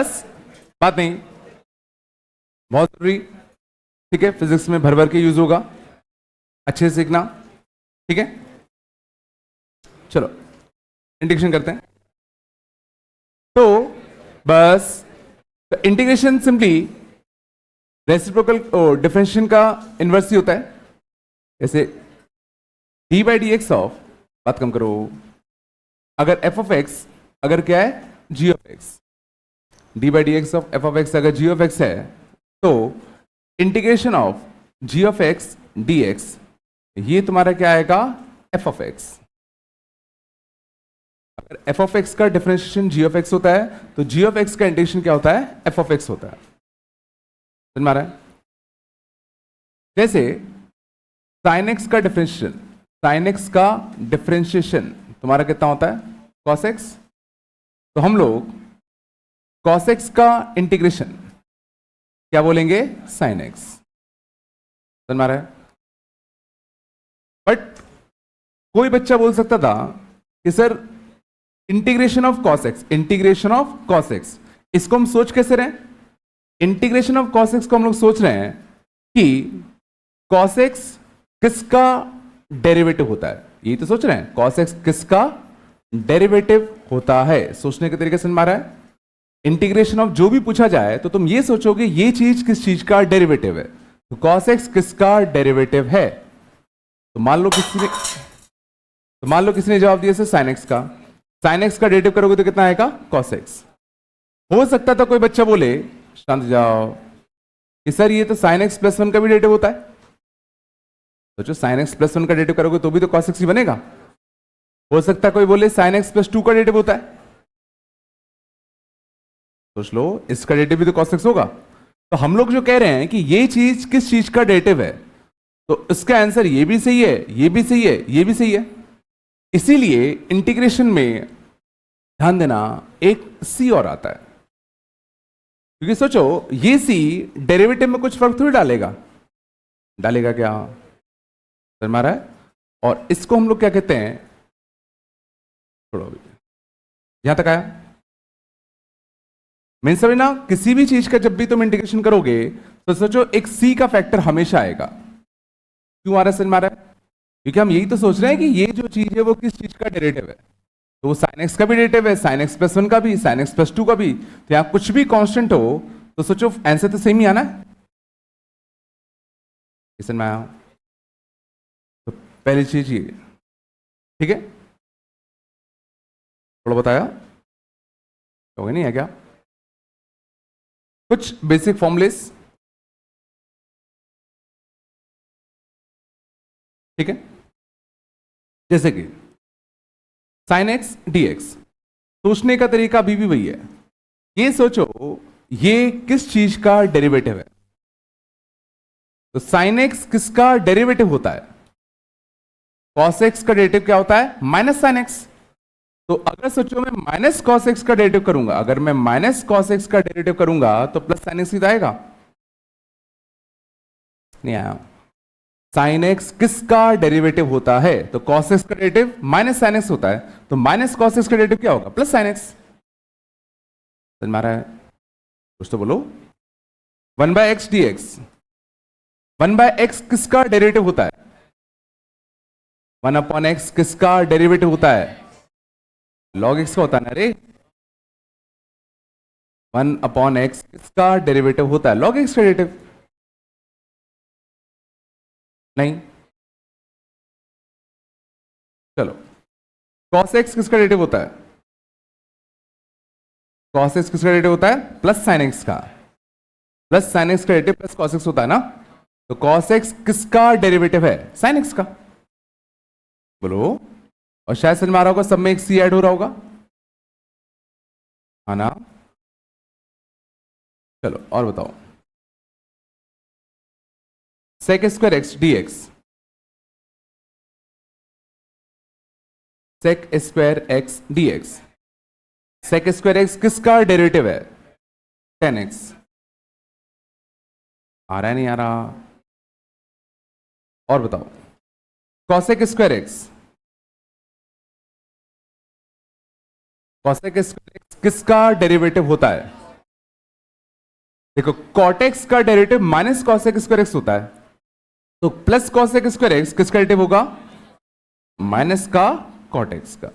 बस बात नहीं, बहुत जरूरी, ठीक है, फिजिक्स में भर भर के यूज होगा, अच्छे से सीखना, ठीक है। चलो इंटीग्रेशन करते हैं। तो बस इंटीग्रेशन सिंपली रेसिप्रोकल डिफरेंशिएशन का इन्वर्स ही होता है। जैसे D by D X of, बात कम करो, अगर एफ ऑफ एक्स अगर क्या है G of X, D by D X of F of X अगर जी ऑफ एक्स है, तो integration of G of X D X, ये तुम्हारा क्या आएगा एफ ऑफ एक्स। अगर एफ ऑफ एक्स का डिफरेंशिएशन जी ऑफ एक्स होता है तो जी ऑफ एक्स का इंटीग्रेशन क्या होता है एफ ऑफ एक्स होता है। समझ में आ रहा है? जैसे साइन एक्स का डिफरेंशिएशन, साइन एक्स का डिफरेंशिएशन तुम्हारा कितना होता है कॉस एक्स, तो हम लोग कॉस एक्स का इंटीग्रेशन क्या बोलेंगे साइन एक्स। समझ में आ रहा है? बट कोई बच्चा बोल सकता था कि sir integration of cos x, integration of cos x, इसको हम सोच कैसे रहे हैं? इंटीग्रेशन ऑफ कॉस एक्स को हम लोग सोच रहे हैं कि कॉस एक्स किसका डेरिवेटिव होता है, यही तो सोच रहे हैं, कॉस एक्स किसका डेरिवेटिव होता है। सोचने के तरीके से समझ में आ रहा है? इंटीग्रेशन ऑफ जो भी पूछा जाए तो तुम ये सोचोगे ये चीज किस चीज का डेरिवेटिव है, तो कॉस एक्स किसका डेरिवेटिव है। तो मान लो किसी ने जवाब दिया से साइन एक्स का, साइन एक्स का डेरिवेटिव करोगे तो कितना आएगा कॉस एक्स। हो सकता था कोई बच्चा बोले शांत जाओ कि सर ये तो साइन एक्स प्लस वन का भी डेरिवेटिव होता है, सोचो साइन एक्स प्लस वन का डेरिवेटिव करोगे तो भी तो कॉस एक्स ही बनेगा। हो सकता है कोई बोले साइन एक्स प्लस टू का डेरिवेटिव होता है, सोच लो इसका डेरिवेटिव भी तो कॉस एक्स होगा। तो हम लोग जो कह रहे हैं कि ये चीज किस चीज का डेरिवेटिव है, तो इसका आंसर ये भी सही है, ये भी सही है, ये भी सही है। इसीलिए इंटीग्रेशन में ध्यान देना एक सी और आता है, क्योंकि सोचो ये सी डेरिवेटिव में कुछ फर्क थोड़ी डालेगा, डालेगा क्या, समझ में आ रहा है? और इसको हम लोग क्या कहते हैं, छोड़ो अभी यहां तक आया। मैं समझना किसी भी चीज का जब भी तुम इंटीग्रेशन करोगे तो सोचो एक सी का फैक्टर हमेशा आएगा। क्यों आ रहा है, समझ में आ रहा है? क्योंकि हम यही तो सोच रहे हैं कि ये जो चीज है वो किस चीज का डेरिवेटिव है, तो वो साइन एक्स का भी डेरिवेटिव है, साइन एक्स प्लस वन का भी, साइन एक्स प्लस टू का भी। तो यहां कुछ भी कांस्टेंट हो तो सोचो आंसर तो सेम ही आना है। समझ में आया? तो पहली चीज ये, ठीक है, थोड़ा बताया हो गया नहीं है क्या? कुछ बेसिक फॉर्मूलेस, ठीक है, जैसे कि साइन एक्स डी एक्स, सोचने का तरीका अभी भी वही है। ये सोचो ये किस चीज का डेरिवेटिव है, तो साइन एक्स किसका डेरिवेटिव होता है, कॉस एक्स का डेरिवेटिव क्या होता है माइनस साइन एक्स। तो अगर सोचो मैं माइनस कॉस एक्स का डेरिवेटिव करूंगा, अगर मैं माइनस कॉस एक्स का डेरिवेटिव करूंगा तो प्लस साइन एक्स सीधा आएगा, नहीं आया। साइन एक्स किसका डेरिवेटिव होता है, तो कॉस एक्स का डेरिवेटिव माइनस साइन एक्स होता है, तो माइनस कॉस एक्स का डेरिवेटिव क्या होगा प्लस साइन एक्स। समझ में आ रहा है? कुछ तो बोलो। 1/x dx, 1/x किसका डेरिवेटिव होता है, 1/x किसका डेरिवेटिव होता है, log x का होता है ना रे। 1/x किसका डेरिवेटिव होता है, log x का डेरिवेटिव नहीं। चलो cos x किसका डेरिवेटिव होता है, cos x किसका डेरिवेटिव होता है प्लस sin x का, प्लस sin x का डेरिवेटिव प्लस cos x होता है ना। तो cos x किसका डेरिवेटिव है sin x का, बोलो। और शायद समझ में आ रहा होगा, सब में एक सी ऐड हो रहा होगा, है ना। चलो और बताओ, sec square x dx, sec square x dx, sec square x किसका डेरिवेटिव है 10x। आ रहा है नहीं आ रहा? और बताओ cosec square x, cosec square x किसका डेरिवेटिव होता है, देखो कॉटेक्स का derivative minus cosec square x होता है, तो प्लस कॉसेक स्क्वायर एक्स किसका डेरिवेटिव होगा? माइनस का कॉटेक्स का।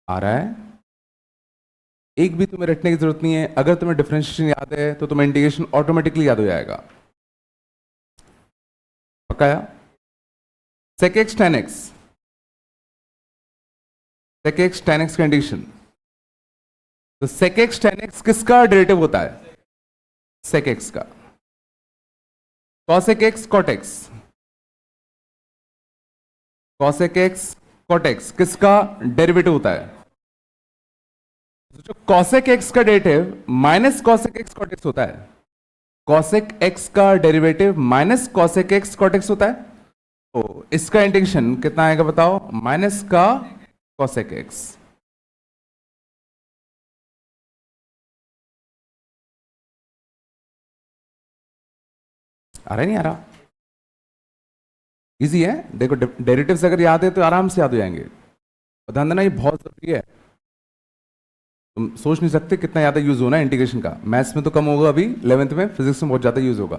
आ रहा है? एक भी तुम्हें रटने की जरूरत नहीं है, अगर तुम्हें डिफरेंशिएशन याद है तो तुम्हें इंटीग्रेशन ऑटोमेटिकली याद हो जाएगा। पकाया? Sec x tan x, sec x tan x का इंटीग्रेशन, तो सेक एक्स टेन एक्स किसका डेरिवेटिव होता है? सेक एक्स का। Cosec x cot x, cosec x cot x किसका डेरिवेटिव होता है? जो कॉसेक एक्स का derivative minus cosec x cot x होता है, कॉसेक एक्स का derivative minus cosec x cot x होता है, तो इसका इंटीग्रेशन कितना आएगा बताओ? माइनस का कॉसेक एक्स। आ रहा नहीं आ रहा? इजी है, देखो डेरिवेटिव्स अगर याद है तो आराम से याद हो जाएंगे। ध्यान देना, ये बहुत जरूरी है, तुम सोच नहीं सकते कितना ज्यादा यूज होना है इंटीग्रेशन का। मैथ्स में तो कम होगा अभी 11th में, फिजिक्स में बहुत ज्यादा यूज होगा।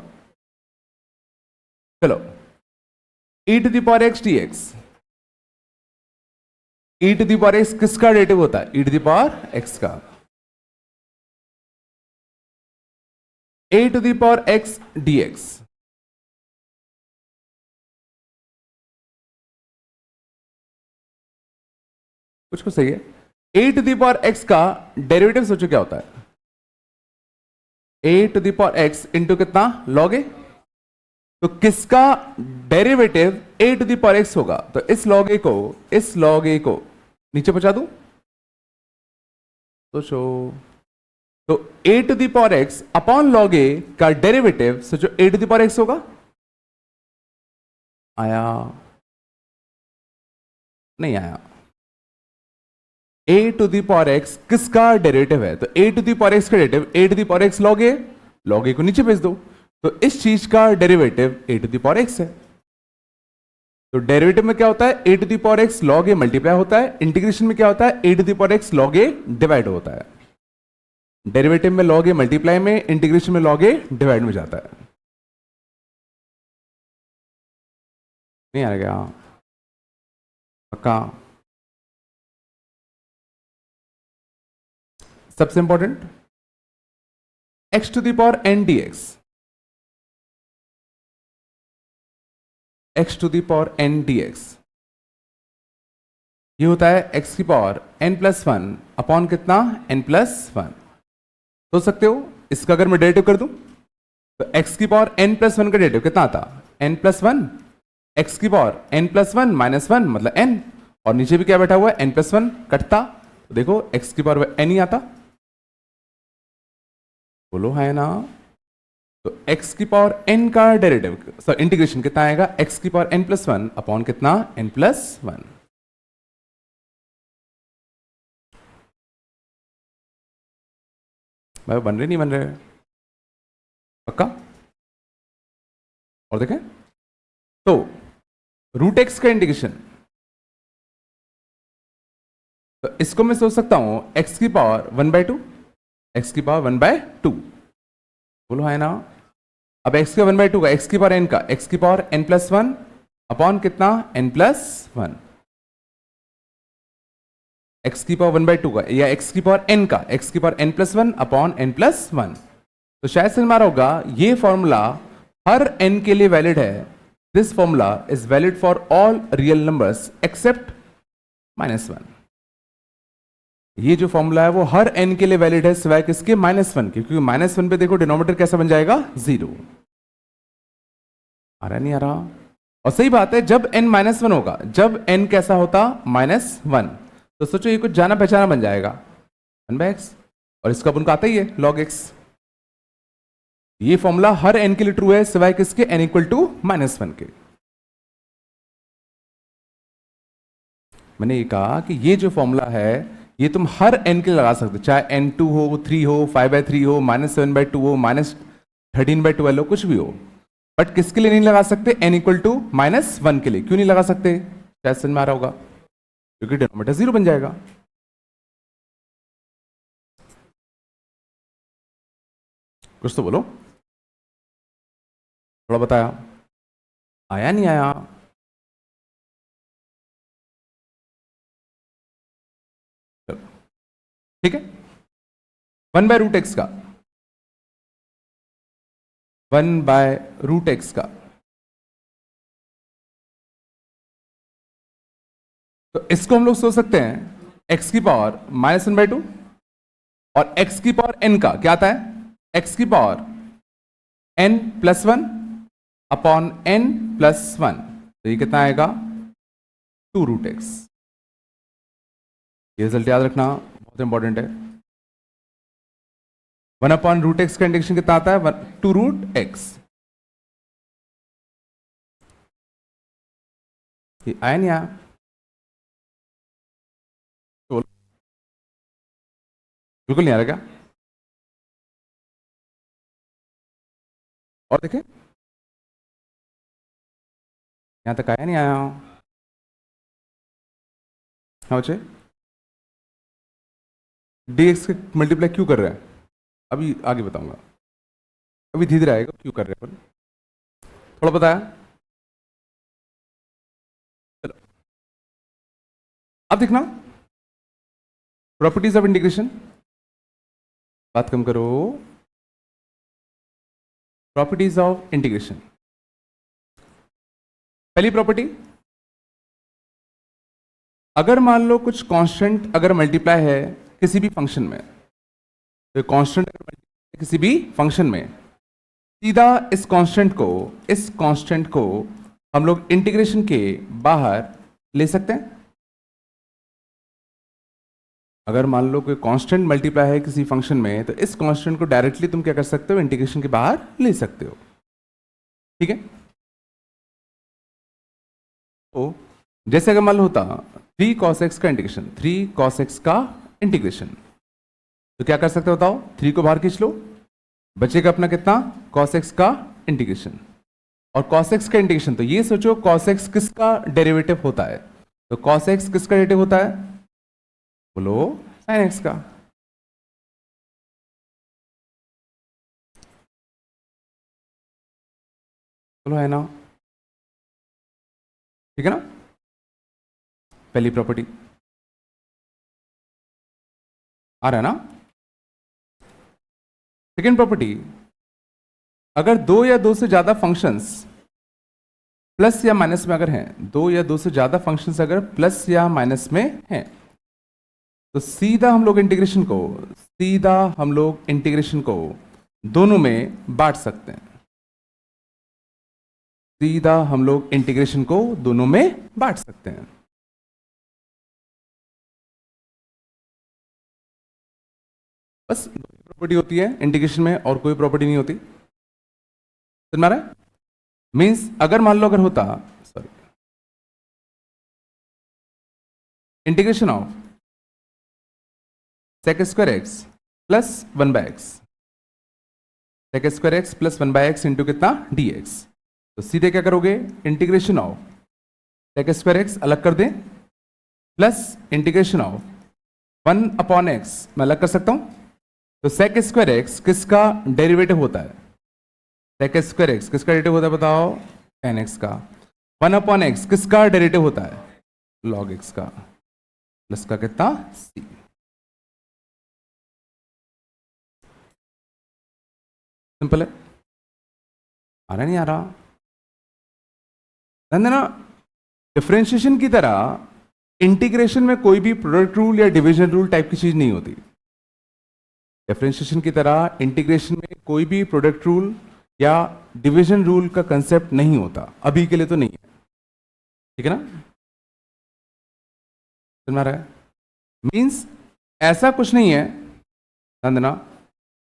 चलो, e to the power x D x, e to the power x किसका डेरिवेटिव होता है? e to the power x का। a to the power x D x, कुछ कुछ सही है। a to the power x का डेरिवेटिव सोचो क्या होता है? a to the power x into कितना? Log a. तो किसका derivative a to the power x होगा? तो इस लॉग ए को नीचे पहुंचा दूं तो तो a to the power x upon log A का डेरिवेटिव सोचो a to the power x होगा। आया? नहीं आया? a to the power x किसका डेरिवेटिव है? तो a to the power x का derivative a to the power x log A को नीचे भेज दो, तो इस चीज का derivative a to the power X है। तो डेरिवेटिव में क्या होता है? a to the power x log a multiply होता है, इंटीग्रेशन में क्या होता है? a to the power x log a divide होता है। डेरिवेटिव में लॉग ए मल्टीप्लाई में, इंटीग्रेशन में लॉग ए डिवाइड में जाता है। नहीं आ गया? पक्का? सबसे important, x to the power n dx, x to the power n dx ये होता है x की पावर n प्लस वन अपॉन कितना? n plus one. सोच सकते हो इसका अगर मैं डेरिवेटिव कर दूं तो x की पावर n प्लस वन का डेरिवेटिव कितना आता? n प्लस वन, एक्स की पावर n plus one minus one मतलब n, और नीचे भी क्या बैठा हुआ है? n प्लस वन कटता, तो देखो x की पावर n ही आता। बोलो है ना? तो x की पावर n का डेरिवेटिव सॉरी इंटीग्रेशन कितना आएगा? x की पावर n प्लस वन अपॉन कितना? n plus one. भाई बन रहे नहीं बन रहे? पक्का? और देखें तो रूट एक्स का इंटीग्रेशन, तो इसको मैं सोच सकता हूं x की power one by two, x की पावर वन बाय टू। बोलो है ना? अब x का वन बाय टू का, x की पावर n का, x की पावर n प्लस वन अपॉन कितना? n plus one. x की पावर वन बाय टू का या x की पावर n का, x की पावर n plus one upon n plus one. तो शायद से हमारा होगा ये फॉर्मूला हर n के लिए वैलिड है। This formula is valid for all real numbers accept minus one. ये जो फॉर्मूला है वो हर n के लिए वैलिड है सिवाय किसके? माइनस वन के, क्योंकि माइनस वन पे देखो डिनोमिनेटर कैसा बन जाएगा? जीरो। आ रहा नहीं आ रहा? और सही बात है, जब n माइनस वन होगा, जब n कैसा होता? माइनस वन, तो सोचो ये कुछ जाना पहचाना बन जाएगा वन बाय एक्स, और इसका अपन को आता ही है लॉग एक्स। ये फॉर्मूला हर n के लिए ट्रू है सिवाय किसके? n equal to minus one के। मैंने ये कहा कि ये जो फॉर्मूला है ये तुम हर n के लिए लगा सकते हो, चाहे n2 हो, 3 हो, 5/3 हो, -7/2 हो, -13/12 हो, कुछ भी हो, बट किसके लिए नहीं लगा सकते? n equal to minus one के लिए। क्यों नहीं लगा सकते? शायद समझ में आ रहा होगा, क्योंकि डिनोमिनेटर जीरो बन जाएगा। कुछ तो बोलो, थोड़ा बताया, आया नहीं आया? चलो, ठीक है। 1/√x का, 1/√x का, तो इसको हम लोग सोच सकते हैं x की पावर -1/2 और x की पावर n का क्या आता है, x की पावर n+1 अपॉन n+1, तो ये कितना आएगा 2√x। ये रिजल्ट याद रखना, बहुत इंपॉर्टेंट है। 1/√x का इंटीग्रेशन कितना आता है, 2√x। ये आया नहीं आया? तो बिल्कुल नहीं आ रहा क्या? और देखें, यहां तक आया नहीं आया? हाँ बच्चे, dx के मल्टीप्लाई क्यों कर रहे हैं अभी आगे बताऊंगा, अभी धीरे धीरे आएगा क्यों कर रहे हैं अपन, थोड़ा बताया। चलो अब देखना, प्रॉपर्टीज ऑफ इंटीग्रेशन, बात कम करो, प्रॉपर्टीज ऑफ इंटीग्रेशन। पहली प्रॉपर्टी, अगर मान लो कुछ कांस्टेंट अगर मल्टीप्लाई है किसी भी फंक्शन में, तो कांस्टेंट अगर मल्टीप्लाई किसी भी फंक्शन में, सीधा इस कांस्टेंट को हम लोग इंटीग्रेशन के बाहर ले सकते हैं। अगर मान लो कोई कांस्टेंट मल्टीप्लाई है किसी फंक्शन में, तो इस कांस्टेंट को डायरेक्टली तुम क्या कर सकते हो, इंटीग्रेशन के बाहर ले सकते हो, ठीक है। तो जैसे अगर मान लो होता 3 cos x का इंटीग्रेशन, 3 cos x का इंटीग्रेशन, तो क्या कर सकते हो बताओ, 3 को बाहर खींच लो, बचेगा अपना कितना, cos x का इंटीग्रेशन। और cos x का इंटीग्रेशन, तो ये सोचो cos x किसका डेरिवेटिव होता है, तो cos x किसका डेरिवेटिव होता है, बोलो sin x का। बोलो है ना, ठीक है ना, पहली प्रॉपर्टी आ रहा है ना। सेकेंड प्रॉपर्टी, अगर दो या दो से ज्यादा फंक्शंस प्लस या माइनस में अगर हैं, दो या दो से ज्यादा फंक्शंस अगर प्लस या माइनस में हैं, तो सीधा हम लोग इंटीग्रेशन को दोनों में बांट सकते हैं, सीधा हम लोग इंटीग्रेशन को दोनों में बांट सकते हैं। बस प्रॉपर्टी होती है इंटीग्रेशन में और कोई प्रॉपर्टी नहीं होती, समझ में आ रहा है? मीन्स अगर मान लो अगर होता, sorry, integration of sec square x plus 1/x, sec square x plus 1/x into कितना dx, तो सीधे क्या करोगे, integration of sec square x अलग कर दें प्लस इंटीग्रेशन ऑफ 1/x मैं अलग कर सकता हूं, तो sec स्क्वायर एक्स किसका डेरिवेटिव होता है, sec स्क्वायर एक्स किसका डेरिवेटिव होता है बताओ, tan x का। 1/x किसका डेरिवेटिव होता है, log x का, प्लस का कितना c। सिंपल है, आ रहा नहीं आ रहा, ध्यान देना, डिफरेंशिएशन की तरह इंटीग्रेशन में कोई भी प्रोडक्ट रूल या डिवीजन रूल टाइप की चीज नहीं होती। डिफरेंशिएशन की तरह इंटीग्रेशन में कोई भी प्रोडक्ट रूल या डिवीजन रूल का कंसेप्ट नहीं होता, अभी के लिए तो नहीं है, ठीक है ना, समझ में आ रहा है? मीन्स ऐसा कुछ नहीं है, ध्यान देना,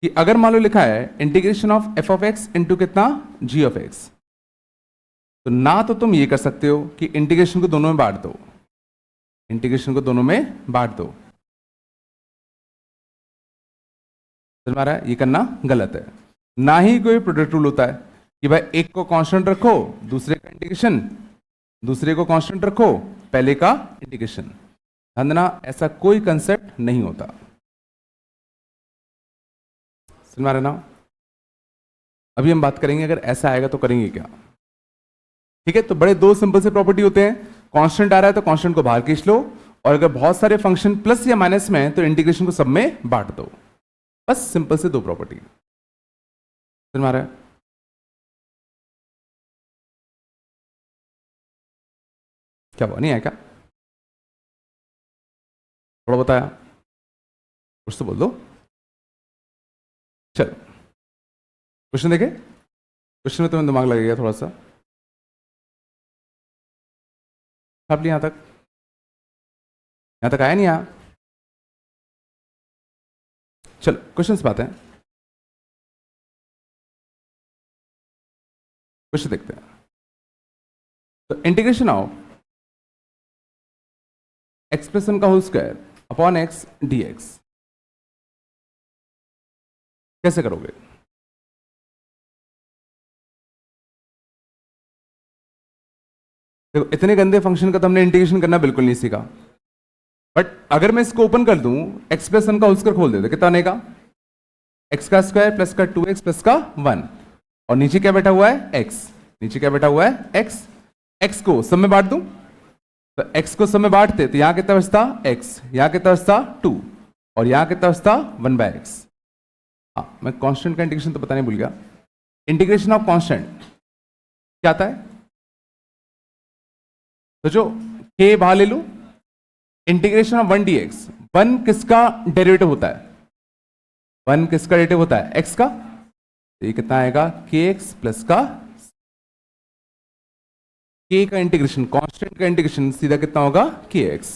कि अगर मान लो लिखा है integration of f of x into कितना g ऑफ x, तो ना तो तुम ये कर सकते हो कि इंटीग्रेशन को दोनों में बांट दो, इंटीग्रेशन को दोनों में बांट दो, समझ में आ रहा है? ये करना गलत है। ना ही कोई प्रोडक्ट रूल होता है कि भाई एक को कांस्टेंट रखो, दूसरे का इंटीग्रेशन, दूसरे को कांस्टेंट रखो, पहले का इंटीग्रेशन, ध्यान देना, ऐसा कोई कंसेप्ट नहीं होता, समझ में आ रहा है ना? अभी हम बात करेंगे अगर ऐसा आएगा तो करेंगे क्या। ठीक है, तो बड़े दो सिंपल से प्रॉपर्टी होते हैं, कांस्टेंट आ रहा है तो कांस्टेंट को बाहर खींच लो, और अगर बहुत सारे फंक्शन प्लस या माइनस में है तो इंटीग्रेशन को सब में बांट दो। बस सिंपल से दो प्रॉपर्टी समझ में आ रहा है। क्या हुआ, नहीं आया क्या? थोड़ा बताया, कुछ तो बोल दो। चलो क्वेश्चन देखे, क्वेश्चन में तुम्हें दिमाग लगेगा थोड़ा सा। आप यहां तक, यहां तक आया नहीं आया? चलो क्वेश्चन से बात है, क्वेश्चन देखते हैं। तो इंटीग्रेशन ऑफ एक्सप्रेशन का whole square upon x D x कैसे करोगे? देखो इतने गंदे फंक्शन का तो हमने इंटीग्रेशन करना बिल्कुल नहीं सीखा, बट अगर मैं इसको ओपन कर दूं, एक्सप्रेशन का होल स्क्वायर खोल देते, कितना आनेगा? एक्स का स्क्वायर प्लस का 2x प्लस का 1, और नीचे क्या बैठा हुआ है? x। नीचे क्या बैठा हुआ है? x। x को सब में बांट दूं, तो x को सब में बांटते तो यहां कितना बचता? x, यहां कितना बचता? 2, और यहां कितना बचता? 1/x। हाँ, मैं कांस्टेंट का इंटीग्रेशन तो बताने भूल गया। इंटीग्रेशन ऑफ कांस्टेंट क्या आता है? तो जो k बाहर ले लूं, इंटीग्रेशन ऑफ 1 dx, 1 किसका डेरिवेटिव होता है? 1 किसका डेरिवेटिव होता है? x का। तो ये कितना आएगा? kx प्लस का k का इंटीग्रेशन, कांस्टेंट का इंटीग्रेशन सीधा कितना होगा? kx।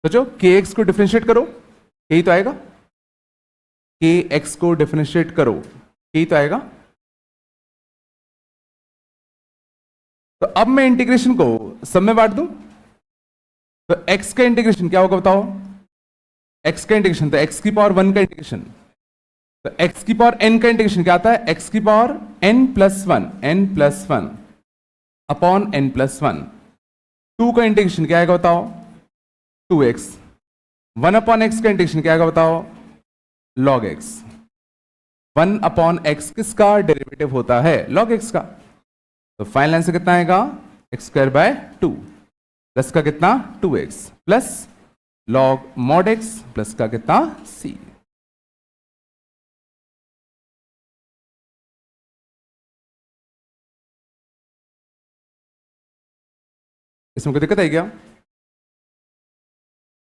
तो जो kx को डिफरेंशिएट करो, यही तो आएगा। kx को डिफरेंशिएट करो, यही तो आएगा। तो अब मैं इंटीग्रेशन को सब में बांट दूं, तो x का इंटीग्रेशन क्या होगा बताओ? x का इंटीग्रेशन तो x की पावर 1 का इंटीग्रेशन, तो x की पावर n का इंटीग्रेशन क्या आता है? x की पावर n plus 1, n plus 1 upon n plus 1। 2 का इंटीग्रेशन क्या आएगा बताओ? 2x। 1 अपॉन x का इंटीग्रेशन क्या आएगा बताओ? log x। 1 अपॉन x किसका डेरिवेटिव होता है? log x का। तो फाइनल आंसर कितना आएगा? एक्स स्क्वायर बाय 2 प्लस का कितना? 2x plus log mod x plus का कितना? c। इसमें कोई दिक्कत आई क्या?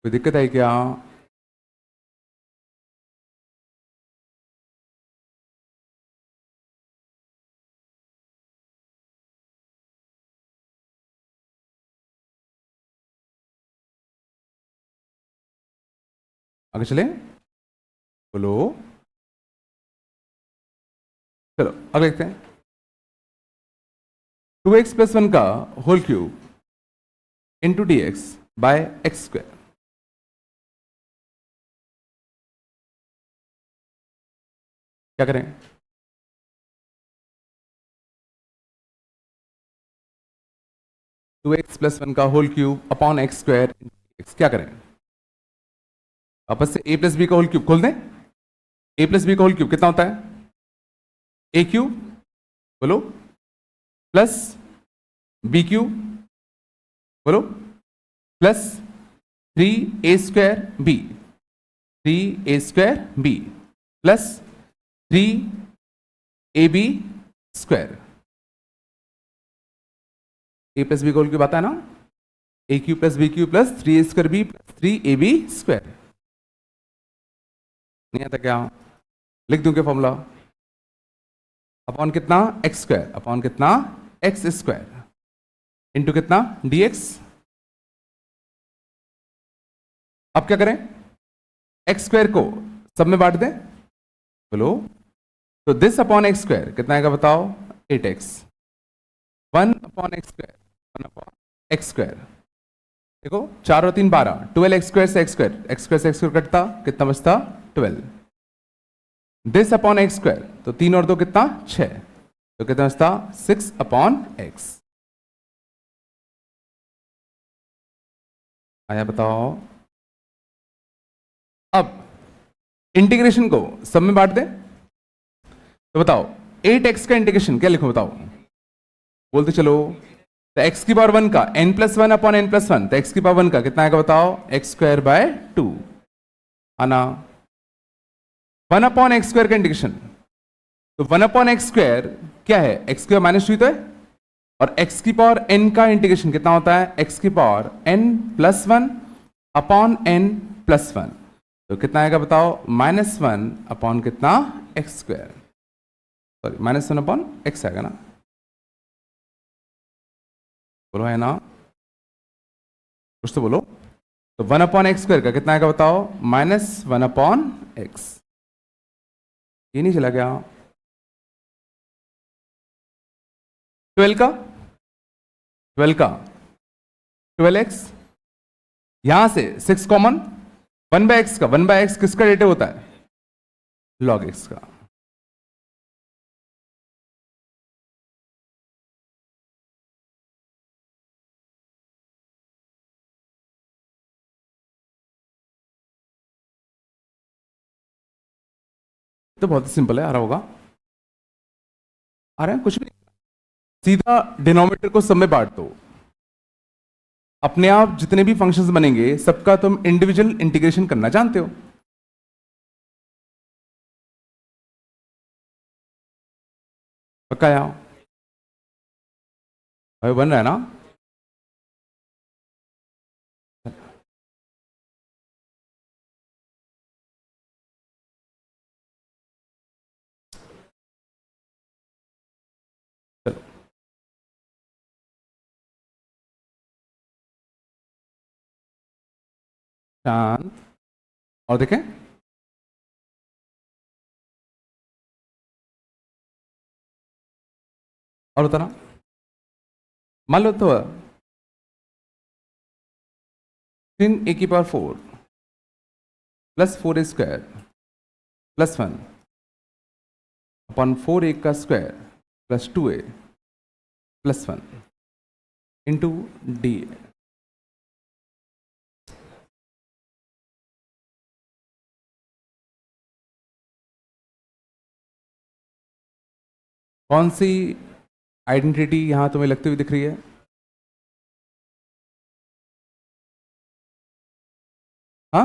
कोई दिक्कत आई क्या? आगे चले, बोलो। चलो अगले देखते हैं। 2x प्लस 1 का whole cube into D x by x square क्या करें? टू एक्स प्लस 1 का whole cube upon x square क्या करें? वापस से a प्लस बी का होल क्यूब खोल दें। a प्लस बी का होल क्यूब कितना होता है? a क्यूब बोलो प्लस b क्यूब बोलो plus 3a square b, 3a square b plus 3ab square. a plus b का होल क्यूब आता है ना? a cube plus b cube plus 3a square b plus 3ab square. नहीं आता क्या? लिख दूं क्या फॉर्मूला? अपॉन कितना? एक्स स्क्वायर अपॉन कितना? एक्स स्क्वायर इंटू कितना? dx। अब क्या करें? एक्स स्क्वायर को सब में बांट दें, बोलो। तो दिस अपॉन एक्स स्क्वायर कितना आएगा बताओ? 8x। 1 upon x square, 1 upon x square. देखो 4 और 3 12, 12 एक्स स्क्वायर से एक्स स्क्वायर, एक्स स्क्वायर से एक्स स्क्वायर कटता, कितना बचता? 12। दिस अपॉन एक्स स्क्वायर, तो 3 और 2 कितना? 6, तो कितना बचता? 6 अपॉन एक्स। आया बताओ? अब इंटीग्रेशन को सब में बांट दें, तो बताओ 8x का इंटीग्रेशन क्या लिखूं बताओ, बोलते चलो। तो x की पावर 1 का n+1 अपॉन n+1, तो x की पावर 1 का कितना आएगा बताओ, x²/2 आना। 1 अपॉन x² का इंटीग्रेशन, तो 1 अपॉन x² क्या है, x² -2 तो है, और x की पावर n का इंटीग्रेशन कितना होता है, x की पावर n+1 अपॉन n+1, तो कितना आएगा बताओ, -1 अपॉन कितना, x², सॉरी -1 अपॉन x आएगा ना, बोलो है ना, कुछ तो बोलो। तो 1 अपॉन x² का कितना आएगा बताओ, -1 अपॉन x, ये नहीं चला गया। 12 का 12x, यहां से 6 कॉमन, 1/x का 1/x किसका डेरिवेटिव होता है, log x का। तो बहुत सिंपल है, आ रहा होगा, आ रहा है कुछ भी, सीधा डिनोमिनेटर को सब में बांट दो, अपने आप जितने भी फंक्शंस बनेंगे सबका तुम इंडिविजुअल इंटीग्रेशन करना जानते हो। पक्का यार, भाई बन रहा है ना। चलो शांत, और देखें, और बताना, मान लो तो 3a⁴ plus 4a² plus 1 upon 4a² plus 2a plus 1 into D. कौन सी आइडेंटिटी यहां तुम्हें लगती हुई दिख रही है, हाँ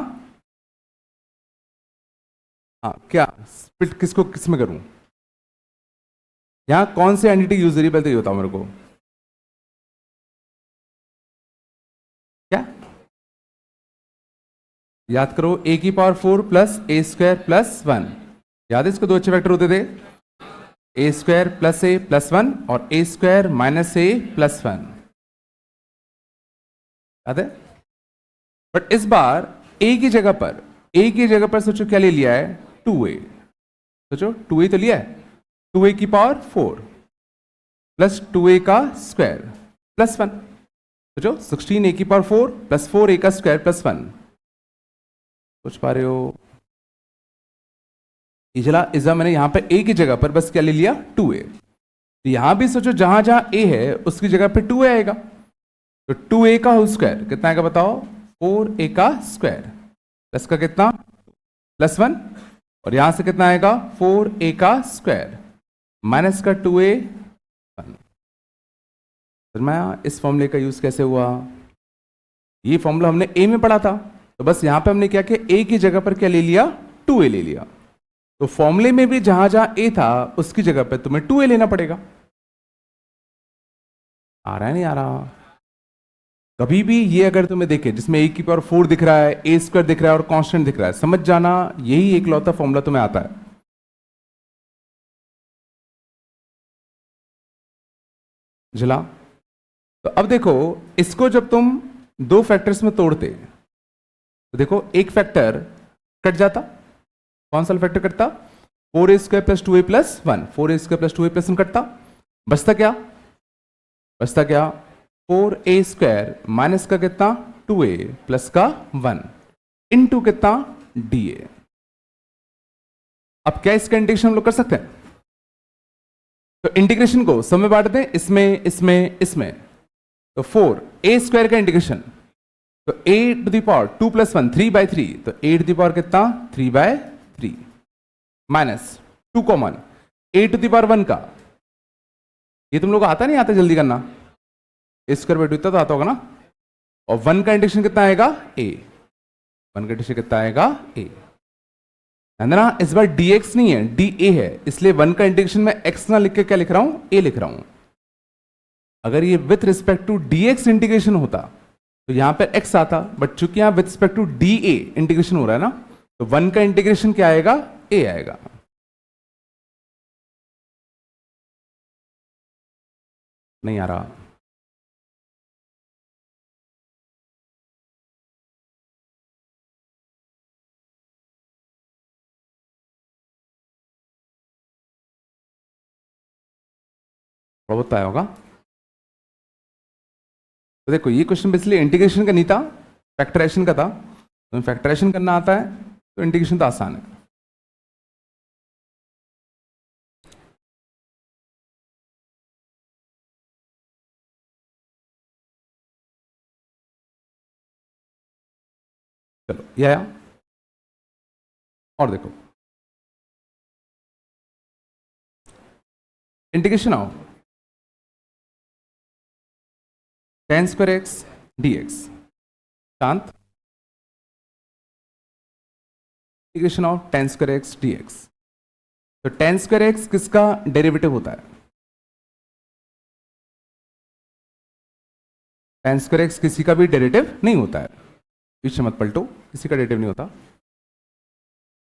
हाँ, क्या स्प्लिट किसको किस में करूं, यहां कौन सी आइडेंटिटी यूज हो रही है, पहले तो बताओ मेरे को, क्या याद करो, a⁴ प्लस a² प्लस 1, याद है इसको दो अच्छे वेक्टर होते थे, a² प्लस a प्लस 1 और a² माइनस a प्लस 1, याद है। बट इस बार a की जगह पर सोचो क्या ले लिया है, 2a, सोचो 2a तो लिया है, 2a की पावर 4 प्लस 2a का स्क्वायर प्लस 1, सोचो 16a की पावर 4 प्लस 4a का स्क्वायर प्लस 1, सोच पा रहे हो। इस बार मैंने यहां पर a की जगह पर बस क्या ले लिया, 2a, तो यहां भी सोचो जहां जहां a है उसकी जगह पे 2a आएगा, तो 2a का होल स्क्वायर कितना आएगा बताओ, 4a का स्क्वायर प्लस का कितना, प्लस 1, और यहां से कितना आएगा, 4a का स्क्वायर माइनस का 2a 1। इस फॉर्मूले का यूज कैसे हुआ, ये फॉर्मूला हमने a में पढ़ा था, तो बस यहां पे हमने क्या किया, a की जगह पर क्या ले लिया, 2a ले लिया, तो फॉर्मूले में भी जहां जहां a था उसकी जगह पर तुम्हें 2a लेना पड़ेगा। आ रहा है नहीं आ रहा, कभी भी ये अगर तुम्हें देखे जिसमें a⁴ दिख रहा है, a² दिख रहा है और कांस्टेंट दिख रहा है, समझ जाना यही एक लौता फॉर्मूला तुम्हें आता है। जला, तो अब देखो इसको जब तुम दो फैक्टर्स में तोड़ते तो देखो एक फैक्टर कट जाता, कौन सा फैक्टर कटता, 4a² plus 2a plus 1, 4a² plus 2a plus 1 कटता, बचता क्या, 4a² माइनस का कितना, 2a प्लस का 1 इनटू कितना, dA। अब क्या इसका इंटीग्रेशन हम लोग कर सकते हैं, तो इंटीग्रेशन को सब में बांट दें, इसमें तो 4a² का इंटीग्रेशन, तो a⁴ 2 प्लस 1 3/3, तो a⁴ कितना, 3/3 minus 2 common, a to the power 1 का, ये तुम लोग को आता नहीं आता जल्दी करना, ए स्क्वायर बाई टू इतना तो आता होगा ना, और 1 का इंटीग्रेशन कितना आएगा ए, 1 का इंटीग्रेशन कितना आएगा ए, ना इस बार dx नहीं है dA है, इसलिए 1 का इंटीग्रेशन में x ना लिख के क्या लिख रहा हूं, a लिख रहा हूं। अगर ये with respect to dx integration होता तो यहां पर x आता, बट चूंकि यहां with respect to dA integration हो रहा है ना, तो 1 का इंटीग्रेशन क्या आएगा, a आएगा। नहीं आ रहा, बताया होगा। तो देखो ये क्वेश्चन बेसिकली इंटीग्रेशन का नहीं था, फैक्टराइजेशन का था। तो फैक्टराइजेशन करना आता है तो इंटीग्रेशन तो आसान है। चलो ये आया, और देखो इंटीग्रेशन आओ, tan स्क्वायर एक्स dx, शांत, integration of tan square x dx। तो tan स्क्वायर एक्स किसका डेरिवेटिव होता है, tan स्क्वायर एक्स किसी का भी डेरिवेटिव नहीं होता है, पीछे मत पलटो, किसी का डेरिवेटिव नहीं होता,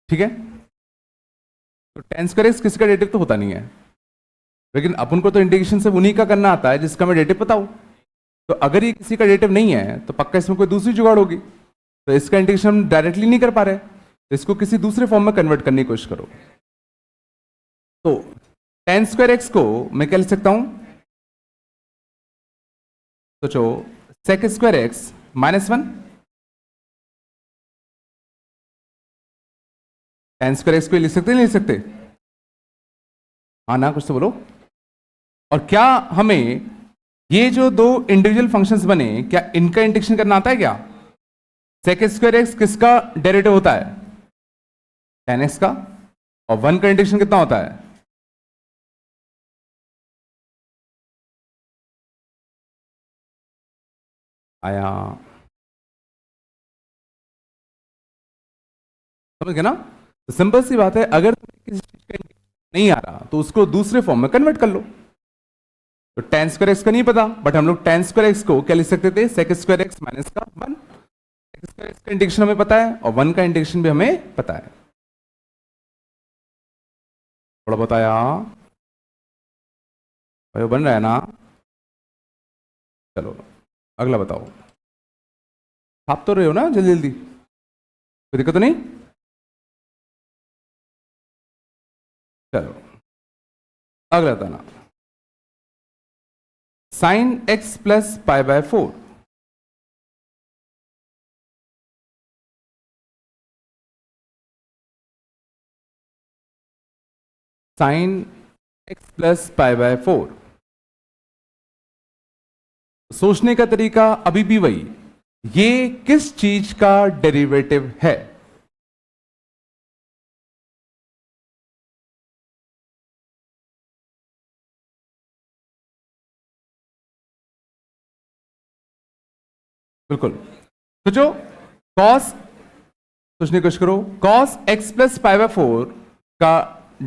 ठीक है। तो tan स्क्वायर एक्स किसी का डेरिवेटिव तो होता नहीं है, लेकिन अपन को तो इंटीग्रेशन से उन्हीं का करना आता है जिसका मैं डेरिवेटिव पता हूं। तो अगर ये किसी का डेरिवेटिव नहीं है तो पक्का इसमें कोई दूसरी जुगाड़ होगी, तो इसका इंटीग्रेशन हम डायरेक्टली नहीं कर पा रहे, तो इसको किसी दूसरे फॉर्म में कन्वर्ट करने की कोशिश करो। तो tan स्क्वायर एक्स को मैं क्या लिख सकता हूं, सोचो sec square x -1, tan square x को लिख सकते नहीं लिख सकते, हाँ ना, कुछ तो बोलो। और क्या हमें ये जो दो इंडिविजुअल फंक्शंस बने, क्या इनका इंटीग्रेशन करना आता है क्या, sec स्क्वायर एक्स किसका डेरिवेटिव होता है, tan x का, और 1 का इंटीग्रेशन कितना होता है, आया, समझ गए ना। तो सिंपल सी बात है, अगर किसी चीज का नहीं आ रहा तो उसको दूसरे फॉर्म में कन्वर्ट कर लो। तो tan स्क्वायर एक्स का नहीं पता, बट हम लोग tan स्क्वायर एक्स को क्या लिख सकते थे, sec स्क्वायर एक्स माइनस का 1, sec स्क्वायर एक्स का इंटीग्रेशन हमें पता है और 1 का इंटीग्रेशन भी हमें पता है। थोड़ा बताया बन रहा है ना। चलो अगला बताओ, आप तो रहे हो ना जल्दी जल्दी, कोई दिक्कत तो नहीं। चलो अगला बताना, sin x plus pi by 4, sin x plus pi by 4। सोचने का तरीका अभी भी वही, ये किस चीज का डेरिवेटिव है, बिल्कुल सोचो, cos, सोचने की कोशिश करो, cos x plus pi by 4 का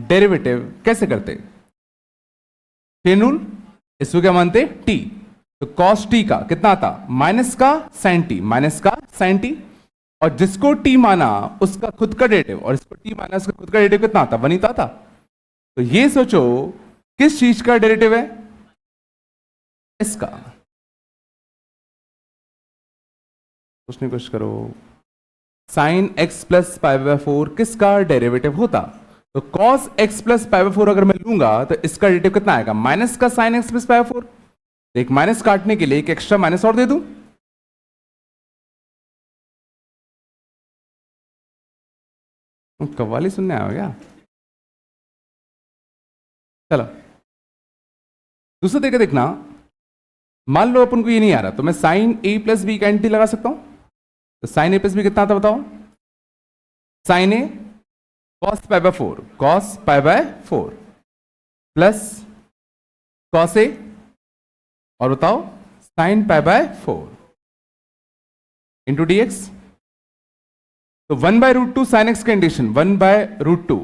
डेरिवेटिव कैसे करते, चेन रूल, इसको क्या मानते t, तो cos t का कितना आता, माइनस का sin t, माइनस का sin t, और जिसको t माना उसका खुद का डेरिवेटिव, और इसको t माना उसका खुद का डेरिवेटिव कितना आता, 1 ही तो आता। तो ये सोचो किस चीज का डेरिवेटिव है, इसका, सोचने की कोशिश करो, sin x plus pi by 4 किसका डेरिवेटिव होता, तो cos x plus pi by 4 अगर मैं लूंगा तो इसका डेरिवेटिव कितना आएगा, माइनस का sin x plus pi by 4। एक माइनस काटने के लिए एक एक्स्ट्रा माइनस और दे दूं, कव्वाली सुनने आया हो क्या। चलो दूसरा तरीका देखना, मान लो अपन को ये नहीं आ रहा तो मैं sin a प्लस बी का एंटी लगा सकता हूं, तो sin a प्लस बी कितना आता बताओ, sin a cos pi by 4, cos pi by 4, plus cos A और बताओ sine pi by 4 into D X. तो 1/√2 sine X condition, 1/√2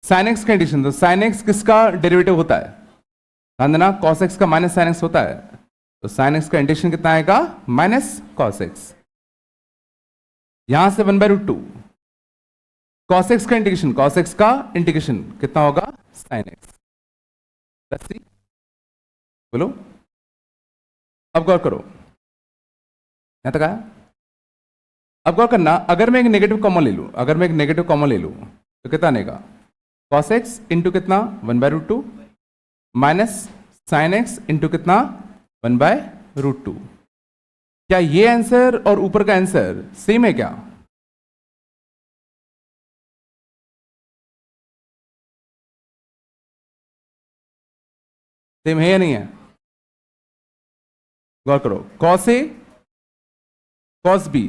sine X condition. तो साइन एक्स किसका डेरिवेटिव होता है? ध्यान देना, कॉस एक्स का माइनस साइन एक्स होता है। तो साइन एक्स का इंटीग्रेशन कितना आएगा? Minus cos X. यहां से 1/√2 कॉस एक्स का इंटीग्रेशन, कॉस एक्स का इंटीग्रेशन कितना होगा? साइन एक्स प्लस सी। बोलो, अब गौर करो, यहां तक आया? अब गौर करना, अगर मैं एक नेगेटिव कॉमन ले लूं, अगर मैं एक नेगेटिव कॉमन ले लूं तो कितना आएगा? कॉस एक्स इंटू कितना? 1/√2 माइनस साइन एक्स इंटू कितना? 1/√2। क्या ये आंसर और ऊपर का आंसर सेम है क्या? सेम है या नहीं है? गौर करो, cos a cos b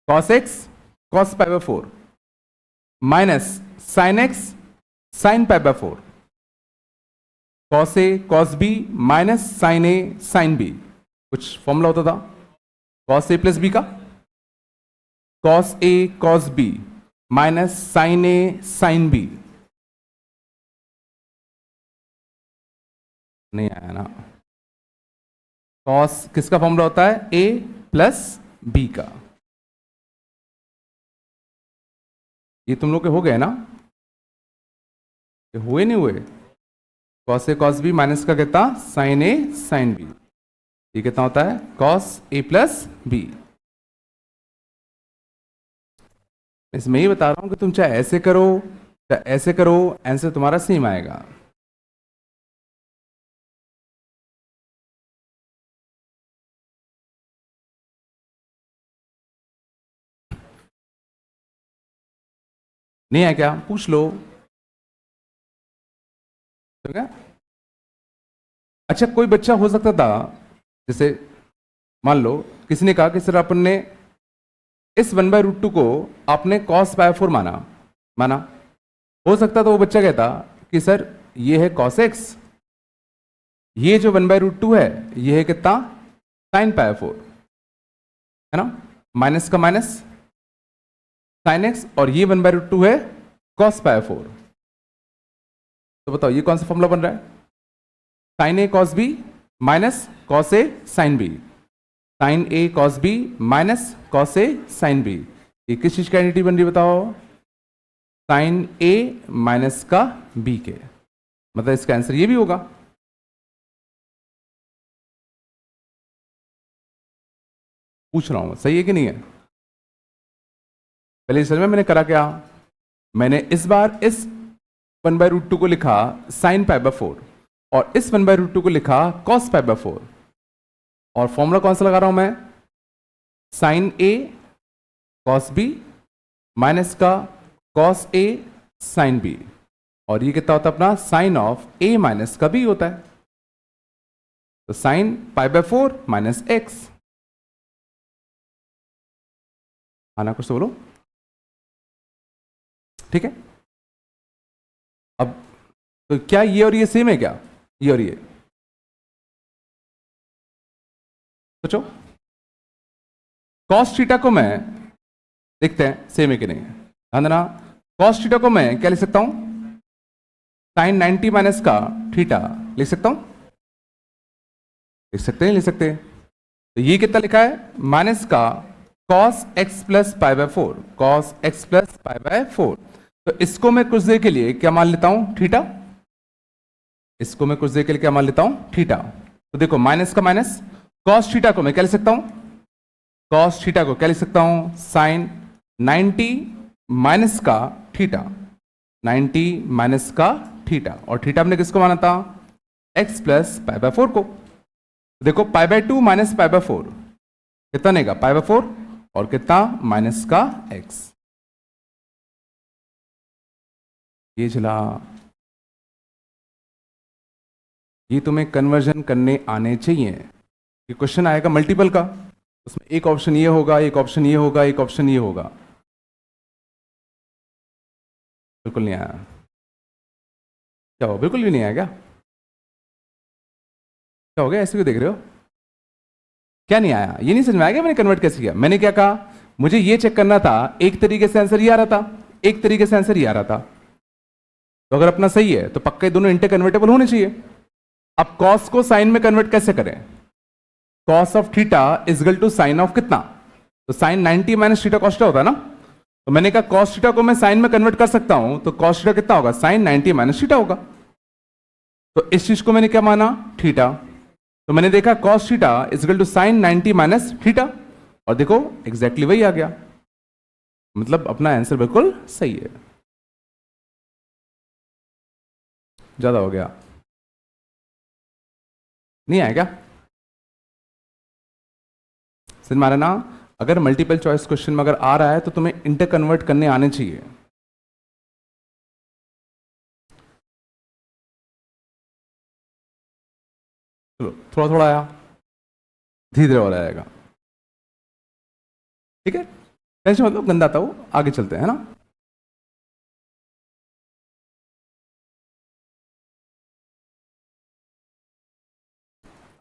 cos x cos pi by 4 minus sine x sine pi by 4, cos a cos b minus sine a sine b. कुछ फॉर्मूला होता था कॉस ए प्लस बी का, cos a cos b minus sine a sine b. नहीं आया ना? Cos किसका formula होता है? ए प्लस बी का। ये तुम लोग के हो गए ना? ये हुए नहीं हुए? Cos a cos b minus का कितना? Sign a sine B. ये कितना होता है? Cos a plus B. इसमें ये बता रहा हूं कि तुम चाहे ऐसे करो चाहे ऐसे करो, आंसर तुम्हारा सेम आएगा। नहीं है क्या? पूछ लो। ठीक है? अच्छा, कोई बच्चा हो सकता था, जैसे मान लो किसी ने कहा कि सर अपन ने इस 1/√2 को आपने cos पाई 4 माना। हो सकता तो वो बच्चा कहता कि सर ये है cos x, ये जो 1/√2 है ये है कितना? sin पाई 4, है ना? माइनस का माइनस sin x और ये 1/√2 है cos पाई 4। तो बताओ ये कौन सा फॉर्मूला बन रहा है? sin a cos b minus cos a sin b, sin a cos b minus cos a sin b। ये किस चीज का आइडेंटिटी बन रही बताओ? sin a माइनस का b के। मतलब इसका आंसर ये भी होगा। पूछ रहा हूं सही है कि नहीं है? पहले समझ में मैंने करा क्या? मैंने इस बार इस 1/√2 को लिखा sin पाई बाय 4 और इस 1/√2 को लिखा cos पाई बाय 4। और फॉर्मूला कौन सा लगा रहा हूं मैं? sin a cos b minus का cos a sin b। और ये कितना होता है अपना? साइन ऑफ a माइनस का b होता है। तो sin pi by 4 minus x. आना कुछ तो बोलो। ठीक है? अब तो क्या ये और ये सेम है क्या? ये और ये सोचो। cos थीटा को मैं, देखते हैं सेम है कि नहीं। ध्यान देना, cos थीटा को मैं क्या लिख सकता हूं? sin 90 माइनस का थीटा लिख सकता हूं? लिख सकते हैं, लिख सकते हैं। तो ये कितना लिखा है? माइनस का cos x plus pi by 4, cos x plus pi by 4। तो इसको मैं कुछ देर के लिए क्या मान लेता हूं? थीटा। इसको मैं कुछ देर के लिए क्या मान लेता हूं? थीटा। तो देखो माइनस का माइनस, cos थीटा को मैं क्या लिख सकता हूं? cos थीटा को क्या लिख सकता हूं? sin 90 माइनस का थीटा, 90 माइनस का थीटा। और थीटा हमने किसको माना था? x प्लस पाई बाय 4 को। देखो pi by 2 minus pi by 4 कितना नेगा? पाई बाय 4 और कितना? माइनस का x। ये चला। ये तुम्हें कन्वर्जन करने आने चाहिए। ये क्वेश्चन आएगा मल्टीपल का, उसमें एक ऑप्शन ये होगा, एक ऑप्शन ये होगा, एक ऑप्शन ये होगा। बिल्कुल नहीं आया। क्या हो, बिल्कुल भी नहीं आया क्या? क्या हो गया, ऐसे क्यों देख रहे हो? क्या नहीं आया, ये नहीं समझ में आया क्या मैंने कन्वर्ट कैसे किया? मैंने क्या कहा, मुझे ये चेक करना था, एक तरीके से आंसर ये आ रहा था, एक तरीके से आंसर ये आ रहा था। तो अगर अपना सही है तो पक्का ये दोनों इंटर कन्वर्टेबल होने चाहिए। अब कॉस को साइन में कन्वर्ट कैसे करें? Cos of theta equal to sine of कितना? तो sine 90 minus theta cos theta होता है ना। तो मैंने कहा कॉस थीटा को मैं साइन में कन्वर्ट कर सकता हूं, तो कॉस थीटा कितना होगा? साइन 90 माइनस थीटा होगा। तो इस चीज को मैंने क्या माना? थीटा। तो मैंने देखा cos theta equal to sine 90 minus theta, और देखो एग्जैक्टली वही आ गया। मतलब अपना आंसर बिल्कुल सही है। ज्यादा हो गया, नहीं आया क्या? समझ में आ रहा ना? अगर मल्टीपल चॉइस क्वेश्चन में अगर आ रहा है तो तुम्हें इंटर कन्वर्ट करने आने चाहिए। चलो थोड़ा थोड़ा आया, धीरे धीरे और आएगा, ठीक है? टेंशन मतलब गंदा था वो, आगे चलते हैं, है ना?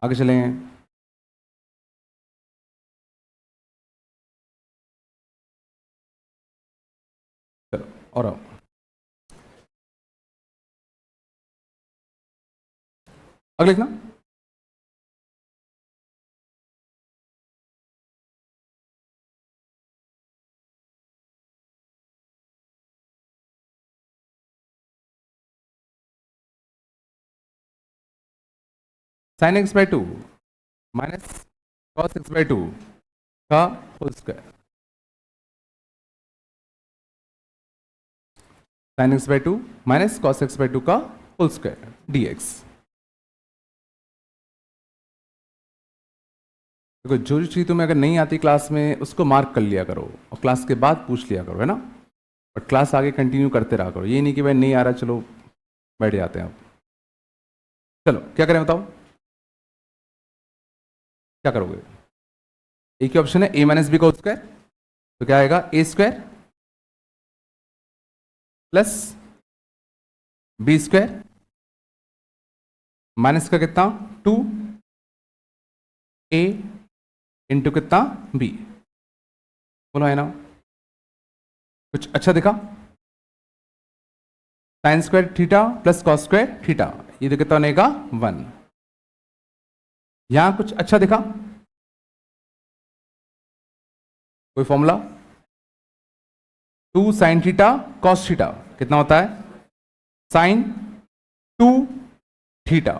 आगे चलेंगे। चलो और आओ, अगले लिखना। Sine X by two minus cos X by two का whole square. Sine X by two minus cos X by two का होल स्क्वायर डी एक्स। देखो जो चीज़ तुम्हें अगर नहीं आती क्लास में उसको मार्क कर लिया करो, और क्लास के बाद पूछ लिया करो, है ना? और क्लास आगे कंटिन्यू करते रहा करो, ये नहीं कि भाई नहीं आ रहा चलो बैठ जाते हैं अब। चलो क्या करें बताओ, क्या करोगे? एक ही ऑप्शन है ए माइनस बी का होल स्क्वायर, तो क्या आएगा? A square plus B square minus का कितना? 2 ए इंटू कितना? बी। बोलो है ना? कुछ अच्छा दिखा? Sine square theta plus cos square theta, ये तो कितना बनेगा? 1। यहां कुछ अच्छा दिखा? कोई formula? 2 sine theta cos theta कितना होता है? साइन 2 थीटा,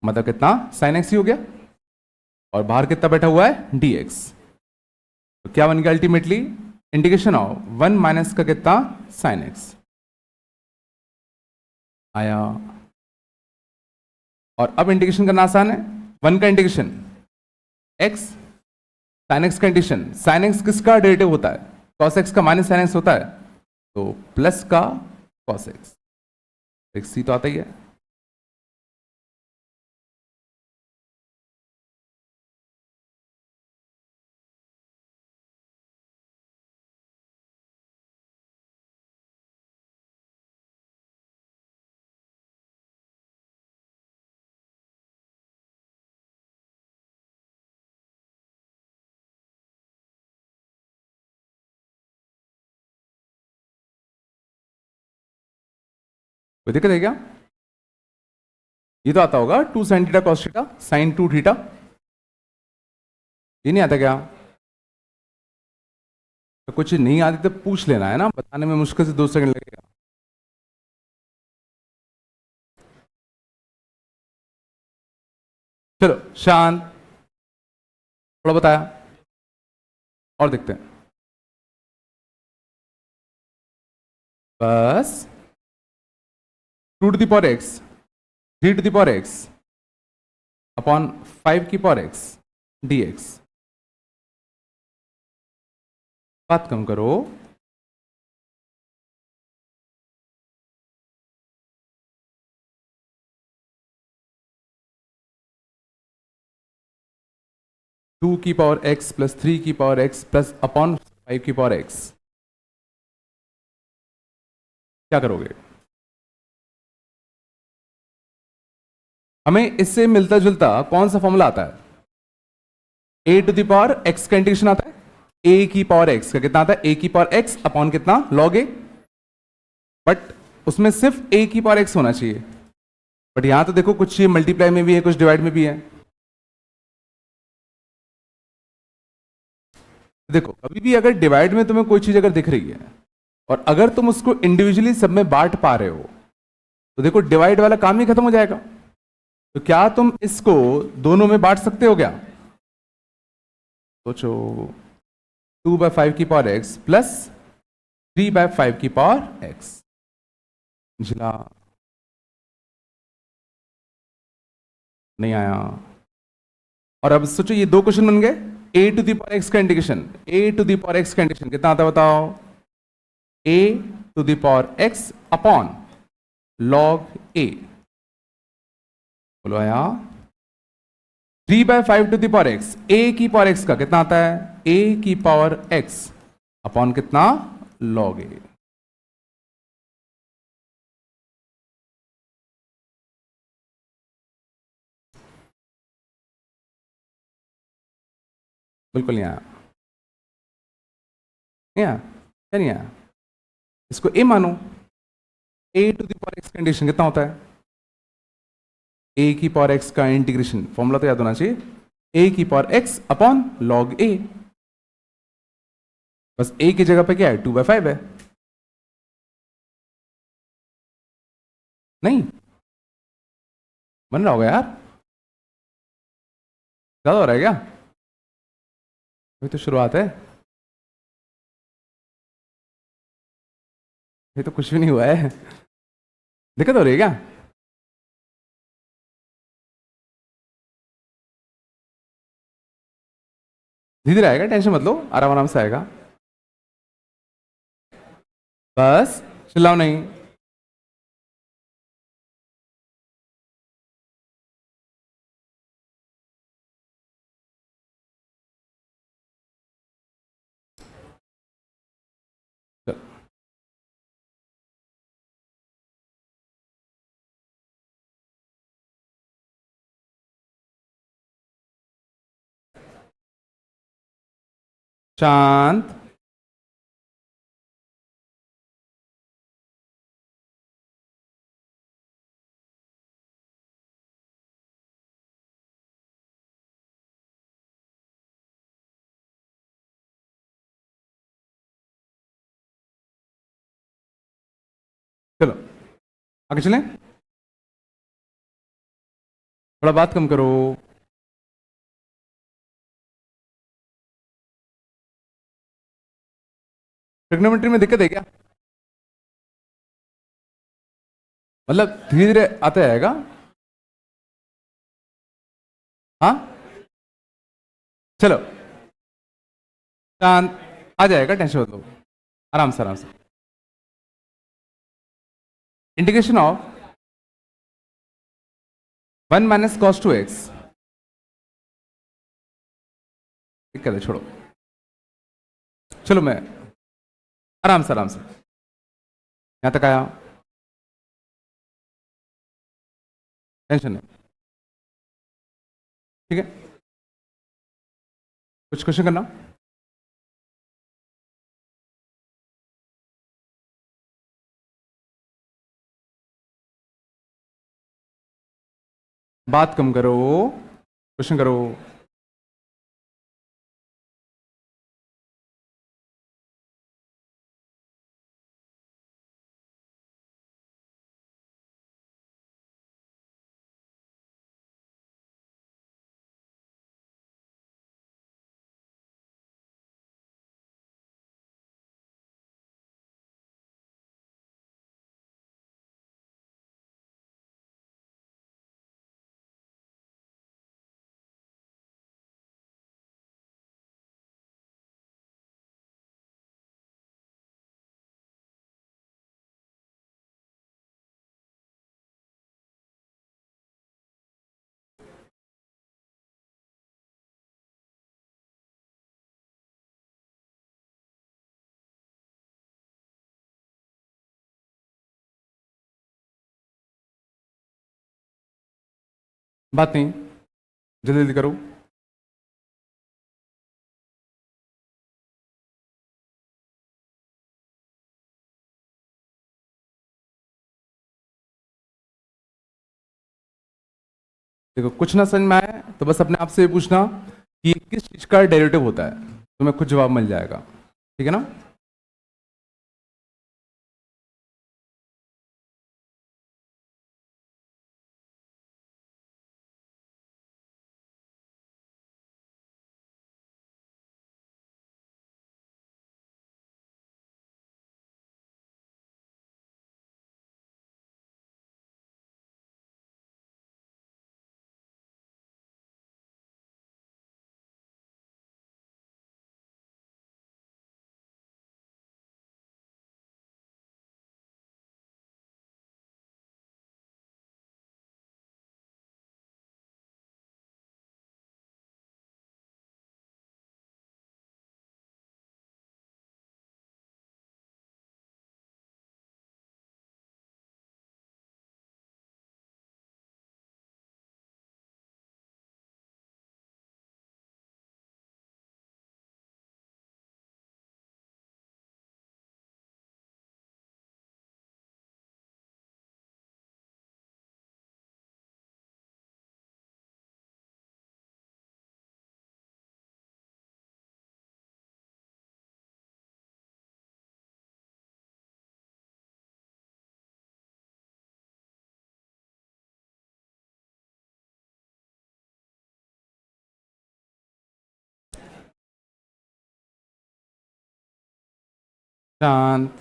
मतलब कितना? साइन एक्स ही हो गया, और बाहर कितना बैठा हुआ है? D X. तो क्या बन गया अल्टीमेटली? इंटीग्रेशन ऑफ 1 माइनस का कितना? साइन एक्स आया। और अब इंटीग्रेशन करना आसान है। 1 का इंटीग्रेशन एक्स, साइन एक्स का इंटीग्रेशन, साइन एक्स किसका डेरिवेटिव होता है? कॉस एक्स का माइनस साइन एक्स होता है, तो प्लस का कॉस एक्स, एक्स ही तो आता ही है। कोई दिक्कत है क्या? ये तो आता होगा 2 sine theta cos theta sine 2 theta, ये नहीं आता क्या? तो कुछ नहीं आती तो पूछ लेना, है ना? बताने में मुश्किल से 2 सेकंड लगेगा। चलो शांत, थोड़ा बताया और देखते हैं। बस 2 to the power x 3 to the power x upon 5 की पावर एक्स डी एक्स। बात कम करो। टू की पावर एक्स प्लस 3 की पावर एक्स प्लस अपॉन 5 की पावर एक्स, क्या करोगे? हमें इससे मिलता जुलता कौन सा फॉर्मूला आता है? ए टू द पावर एक्स का इंटीग्रेशन आता है, ए की पावर एक्स का कितना आता है? ए की पावर एक्स अपॉन कितना? Log A. बट उसमें सिर्फ ए की पावर एक्स होना चाहिए, बट यहां तो देखो कुछ मल्टीप्लाई में भी है, कुछ डिवाइड में भी है। देखो कभी भी अगर डिवाइड में तुम्हें कोई चीज अगर दिख रही है और अगर तुम उसको इंडिविजुअली सब में बांट पा रहे हो तो देखो डिवाइड वाला काम ही खत्म हो जाएगा। तो क्या तुम इसको दोनों में बांट सकते हो क्या? सोचो, 2/5 की पावर एक्स प्लस 3/5 की पावर एक्स। झिला नहीं आया। और अब सोचो ये दो क्वेश्चन बन गए। A to the power x का integration, A to the power x का इंटीग्रेशन कितना आता है बताओ? A to the power x upon log A. बोलो आया। 3/5 to the power X, A की पावर एक्स का कितना आता है? ए की पावर एक्स अपॉन कितना? Log A. बिल्कुल नहीं आया। नहीं आया? क्या नहीं आया? इसको ए मानो। ए टू द पावर एक्स का इंटीग्रेशन कितना होता है? ए की पावर एक्स का इंटीग्रेशन फॉर्मूला तो याद होना चाहिए, ए की पावर एक्स अपॉन लॉग ए। बस ए की जगह पे क्या है? 2/5 है। नहीं बन रहा होगा यार, ज्यादा हो रहा है क्या? अभी तो शुरुआत है, ये तो कुछ भी नहीं हुआ है। दिक्कत हो रही है क्या? धीरे धीरे आएगा, टेंशन मत लो, आराम आराम से आएगा। बस चिल्लाओ नहीं। चलो। शांत। चलो आगे चलें, थोड़ा बात कम करो। ट्रिग्नोमेट्री में दिक्कत है क्या? मतलब धीरे धीरे आता जाएगा। हाँ चलो शांत, आ जाएगा, टेंशन मत लो, आराम से आराम से। Integration of 1 minus cos 2x। दिक्कत है, छोड़ो। चलो मैं आराम से यहां तक आया, टेंशन नहीं। ठीक है, कुछ क्वेश्चन करना। बात कम करो, क्वेश्चन करो। बात नहीं, जल्दी जल्दी करो। देखो कुछ ना समझ में आए तो बस अपने आप से पूछना कि किस चीज का डेरिवेटिव होता है, तुम्हें खुद जवाब मिल जाएगा। ठीक है ना? शांत।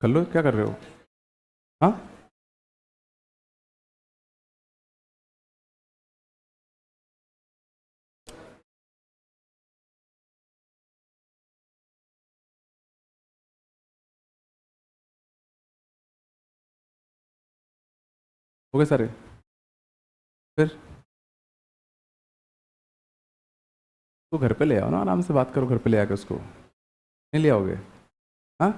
कर लो, क्या कर रहे हो? हाँ, हो गए सारे? फिर तो घर पे ले आओ ना, आराम से बात करो, घर पे ले आके उसको। नहीं ले आओगे? हाँ,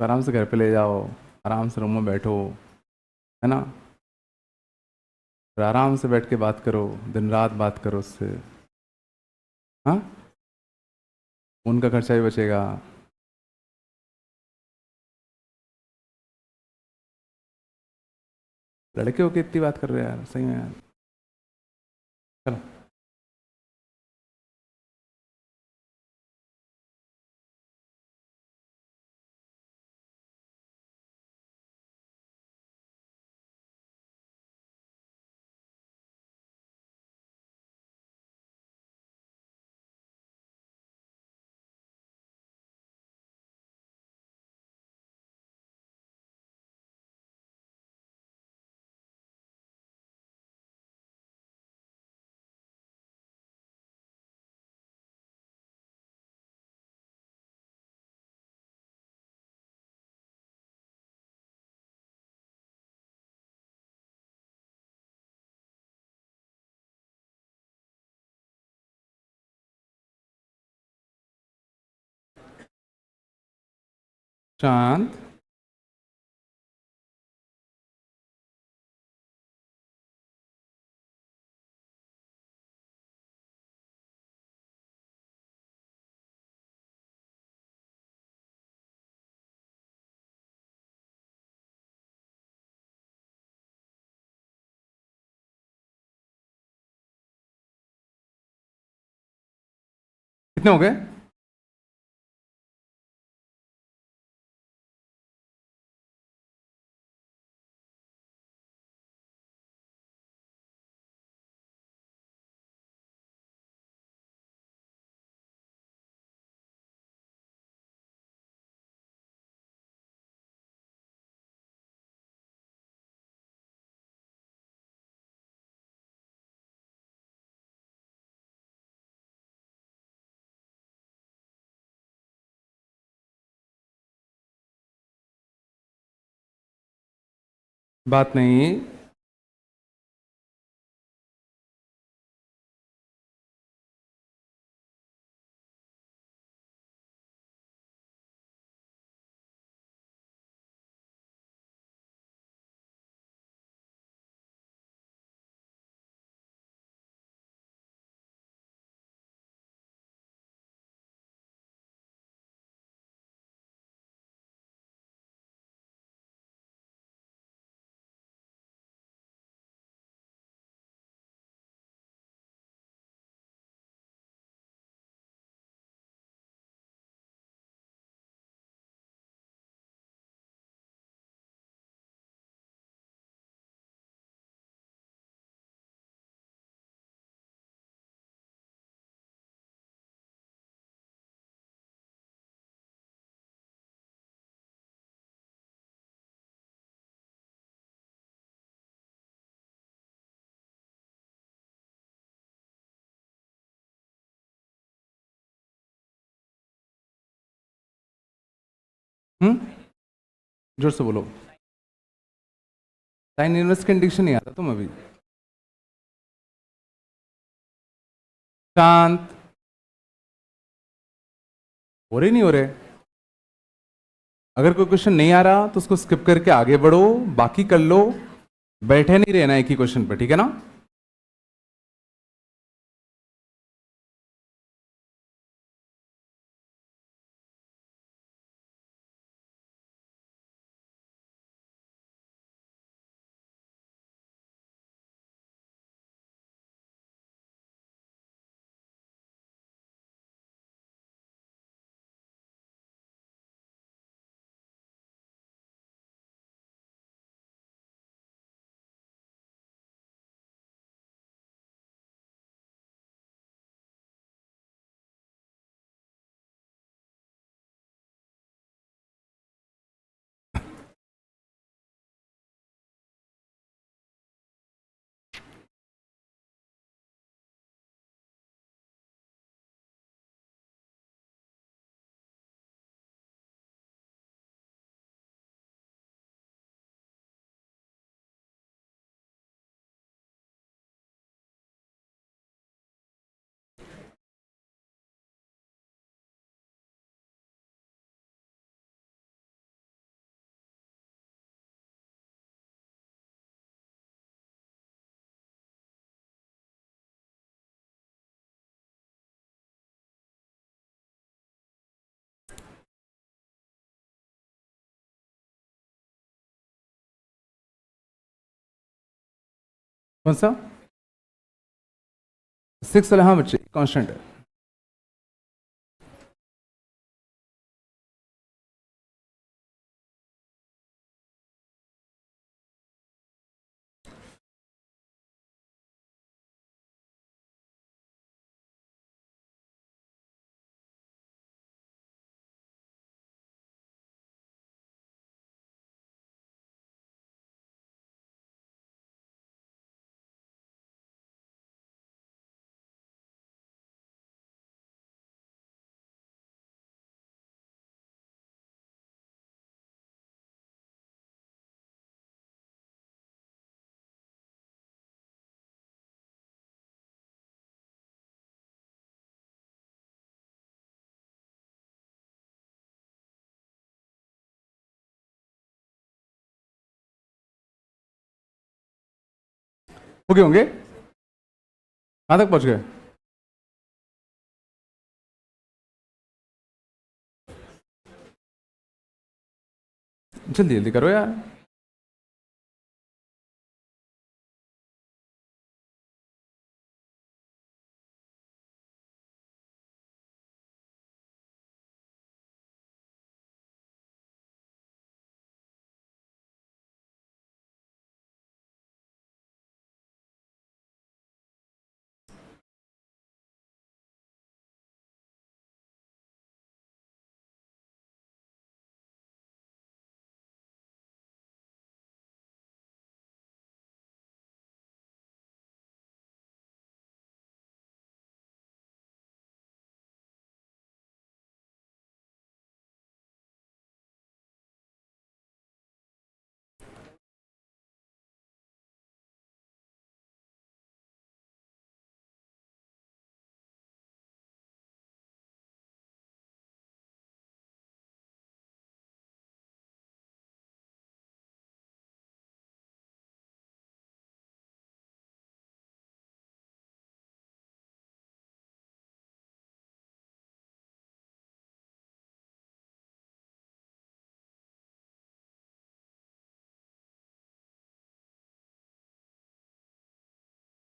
तो आराम से घर पे ले जाओ, आराम से रूम में बैठो, है ना? फिर आराम से बैठ के बात करो, दिन रात बात करो उससे। हाँ, उनका खर्चा भी बचेगा। लड़के होके इतनी बात कर रहे हैं यार, सही में यार। चलो। शांत। कितने हो गए? बात नहीं। जोर से बोलो। साइन इनवर्स कंडीशन नहीं आता तुम अभी। शांत। हो रहे नहीं हो रहे। अगर कोई क्वेश्चन नहीं आ रहा तो उसको स्किप करके आगे बढ़ो, बाकी कर लो। बैठे नहीं रहना एक ही क्वेश्चन पर, ठीक है ना। कौन सा? 6 वाला, हाँ बच्चे कांस्टेंट है। हो गए होंगे। कहाँ तक पहुंच गए? जल्दी जल्दी करो यार।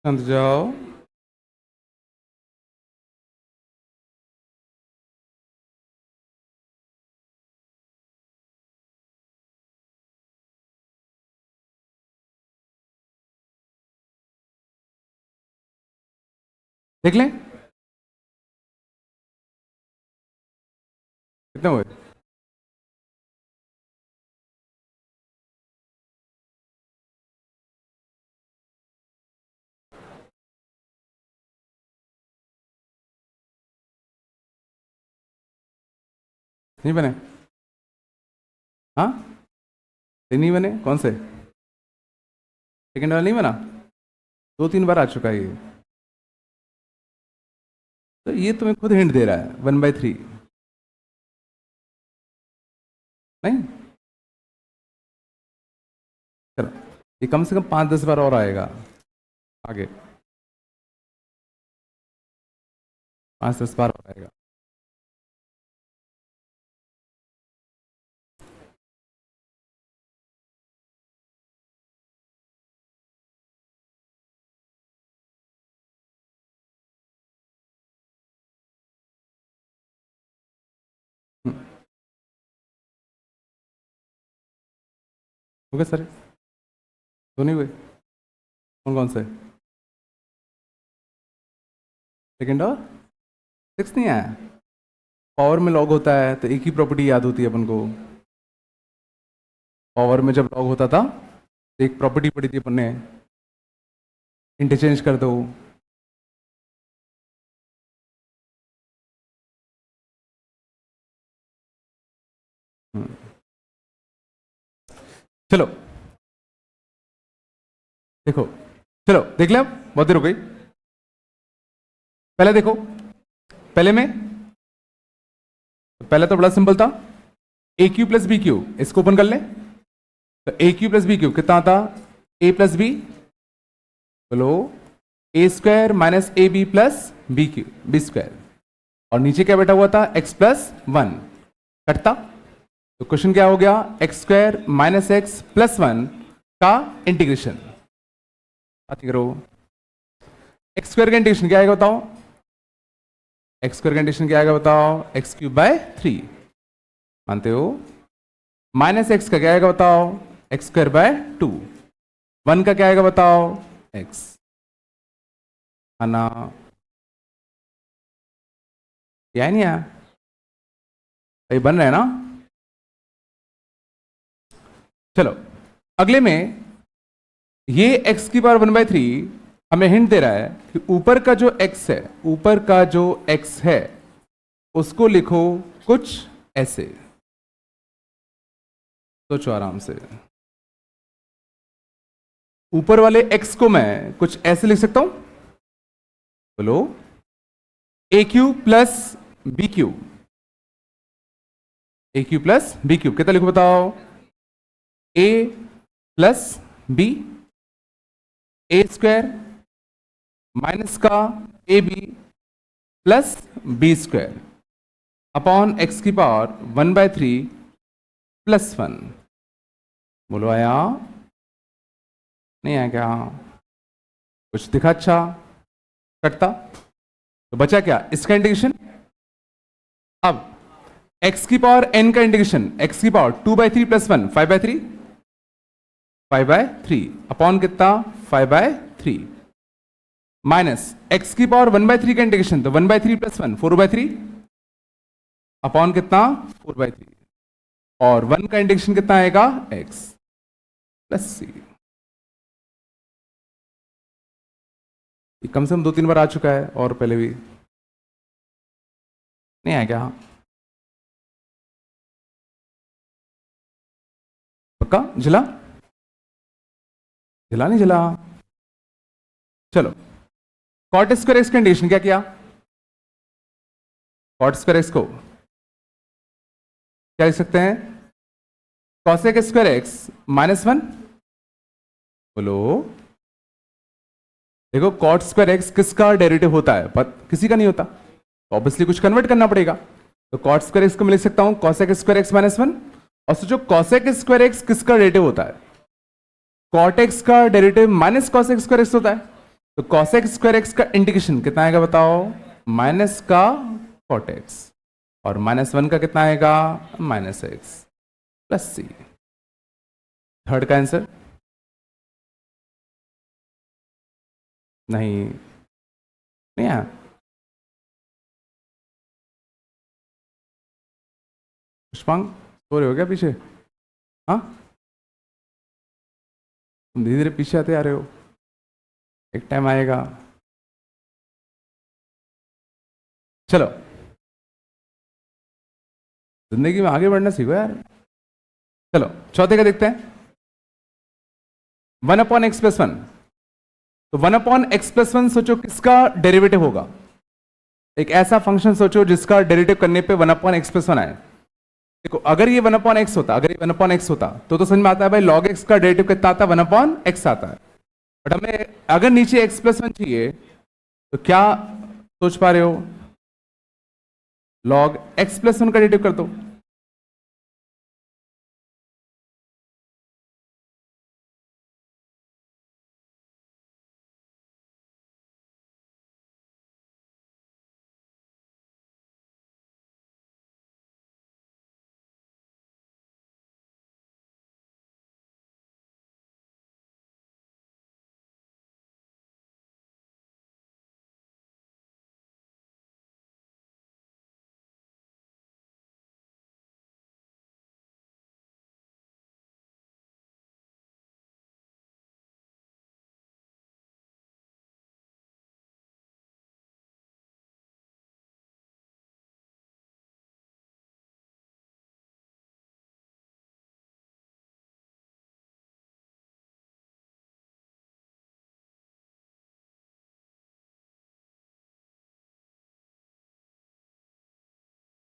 शांत जाओ। देख लें कितने हुए। नहीं बने? हाँ, नहीं बने। कौन से? सेकंड वाला नहीं बना? 2-3 बार आ चुका है ये। तो ये तुम्हें खुद हिंट दे रहा है 1/3। नहीं, चलो ये कम से कम 5-10 बार और आएगा आगे। 5-10 बार और आएगा। हो गए सर? तो नहीं हुए? कौन कौन से? सेकंड और 6 नहीं आया। पावर में लॉग होता है तो एक ही प्रॉपर्टी याद होती है अपन को। पावर में जब लॉग होता था तो एक प्रॉपर्टी पड़ी थी अपन ने, इंटरचेंज कर दो। चलो देखो, चलो देख ले। अब बहुत देर हो गई। पहले देखो, पहले में पहले तो बड़ा सिंपल था, A cube plus B cube. इसको ओपन कर ले तो A cube plus B cube कितना आता? ए प्लस बी, बोलो, A square minus A B plus B cube, B square. और नीचे क्या बैठा हुआ था? एक्स प्लस 1 कटता। तो क्वेश्चन क्या हो गया? X square minus x plus 1 का इंटीग्रेशन। बात करो, एक्स स्क्वायर का इंटीग्रेशन क्या आएगा बताओ? एक्स स्क्वायर का इंटीग्रेशन क्या आएगा बताओ? एक्स क्यूब बाय 3, मानते हो? माइनस एक्स का क्या आएगा बताओ? X square by 2। 1 का क्या आएगा बताओ? एक्स। आना या नहीं आया? ये बन रहा है ना? चलो अगले में, ये x की पावर 1/3 हमें हिंट दे रहा है कि ऊपर का जो x है, ऊपर का जो x है उसको लिखो कुछ ऐसे। सोचो आराम से। ऊपर वाले x को मैं कुछ ऐसे लिख सकता हूं, बोलो, a cube plus B cube. A cube plus B cube कितना लिखो बताओ? A plus b, a square minus का a B plus B square upon x की पावर 1/3 प्लस 1। बोलो आया? नहीं आया क्या? कुछ दिखा? अच्छा कटता। तो बचा क्या? इसका इंटीग्रेशन। अब x की पावर n का इंटीग्रेशन, x की पावर 2/3 प्लस 1 5/3, 5/3 अपॉन कितना? 5/3 माइनस x की पावर 1/3 का इंटीग्रेशन, तो 1/3 प्लस 1 4/3 अपॉन कितना? 4/3। और 1 का इंटीग्रेशन कितना आएगा? x plus c। कम से कम 2-3 बार आ चुका है और पहले भी नहीं आया क्या? पक्का? जिला जिला नहीं जिला? चलो, कॉट स्क्वायर एक्स का इंटीग्रेशन क्या किया? कॉट स्क्वायर एक्स को क्या लिख सकते हैं? Cosec square x minus 1। बोलो, देखो कॉट स्क्वायर एक्स किसका डेरिवेटिव होता है? किसी का नहीं होता, तो ऑब्वियसली कुछ कन्वर्ट करना पड़ेगा। तो कॉट स्क्वायर एक्स को मैं लिख सकता हूं कॉसेक स्क्वायर एक्स माइनस 1। और सोचो कॉसेक स्क्वायर एक्स किसका डेरिवेटिव होता है? कॉट एक्स का derivative minus cosec square x होता है। तो cos x स्क्वायर x का इंटीग्रेशन कितना आएगा बताओ, माइनस का cot x, और -1 का कितना आएगा, -x प्लस c। थर्ड का आंसर नहीं आया। पुष्पांग सो रहे हो क्या पीछे? हाँ, तुम धीरे धीरे पीछे आते आ रहे हो, एक टाइम आएगा। चलो जिंदगी में आगे बढ़ना सीखो यार। चलो चौथे का देखते हैं, 1/x+1। तो 1/x+1 सोचो किसका डेरिवेटिव होगा। एक ऐसा फंक्शन सोचो जिसका डेरिवेटिव करने पे 1/x+1 आए। देखो अगर ये 1/x होता, अगर ये 1/x होता तो समझ में आता है भाई log x का डेरिवेटिव कितना आता है, 1/x आता है। बट हमें अगर नीचे x+1 चाहिए तो क्या सोच पा रहे हो, log x+1 का डेरिवेटिव कर दो।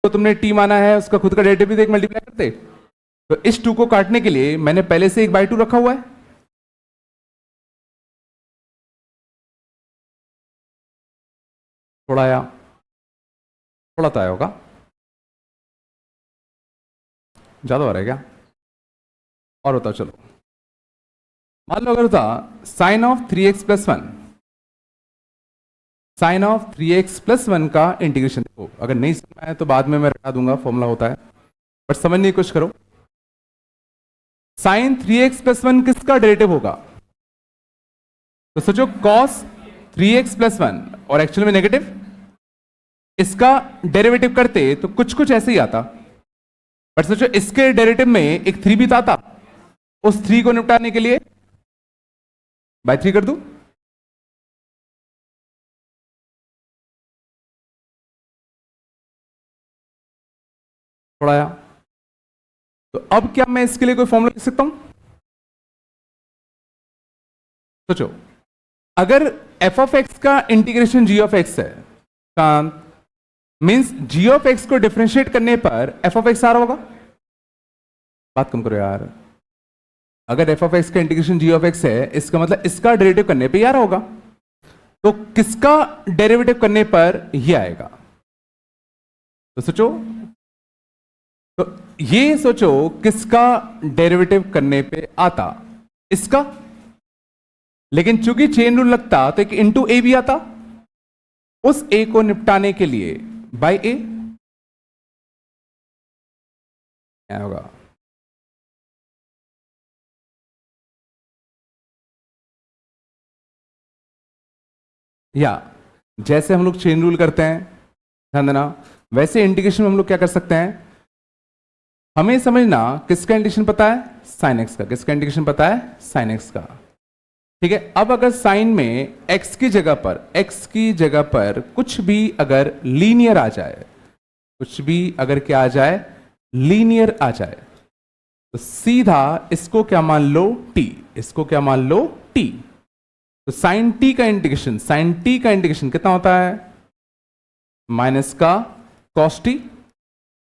तो तुमने टी माना है, उसका खुद का डेरिवेटिव भी देख मल्टीप्लाई करते। तो इस 2 को काटने के लिए मैंने पहले से 1/2 रखा हुआ है। थोड़ा आया, थोड़ा तो आया होगा, ज्यादा हो रहा है क्या? और बताओ चलो, मान लो अगर होता sin of 3x+1, sin of 3x+1 का इंटीग्रेशन। देखो अगर नहीं समझ में आया तो बाद में मैं रटा दूंगा, फॉर्मूला होता है, बट समझने की कोशिश करो। sin 3x+1 किसका डेरिवेटिव होगा? तो सोचो cos 3x+1 और एक्चुअल में नेगेटिव, इसका डेरिवेटिव करते तो कुछ कुछ ऐसे ही आता। बट सोचो इसके डेरिवेटिव में एक 3 भी तो आता, उस 3 को निपटाने के लिए बाय 3 कर दूं। थोड़ा आया। तो अब क्या मैं इसके लिए कोई फॉर्मूला लिख सकता हूं? सोचो अगर f ऑफ x का इंटीग्रेशन g ऑफ x है, शांत मींस g ऑफ x को डिफरेंशिएट करने पर f ऑफ x आ रहा होगा। बात कम करो यार, अगर f ऑफ x का इंटीग्रेशन g ऑफ x है, इसका मतलब इसका डेरिवेटिव करने पे ये आ रहा होगा। तो किसका डेरिवेटिव करने पर ये आएगा? तो सोचो, तो ये सोचो किसका डेरिवेटिव करने पे आता, इसका। लेकिन चूंकि चेन रूल लगता तो एक इंटू ए भी आता, उस ए को निपटाने के लिए बाय ए क्या होगा। या जैसे हम लोग चेन रूल करते हैं, ध्यान देना, वैसे इंटीग्रेशन में हम लोग क्या कर सकते हैं, हमें समझना किसका इंटीग्रेशन पता है, साइन एक्स का। किसका इंटीग्रेशन पता है, साइन एक्स का। ठीक है, अब अगर साइन में x की जगह पर कुछ भी अगर लीनियर आ जाए, कुछ भी अगर क्या आ जाए, लीनियर आ जाए, तो सीधा इसको क्या मान लो, t, इसको क्या मान लो, t। तो साइन t का इंटीग्रेशन कितना होता है, माइनस का cos t।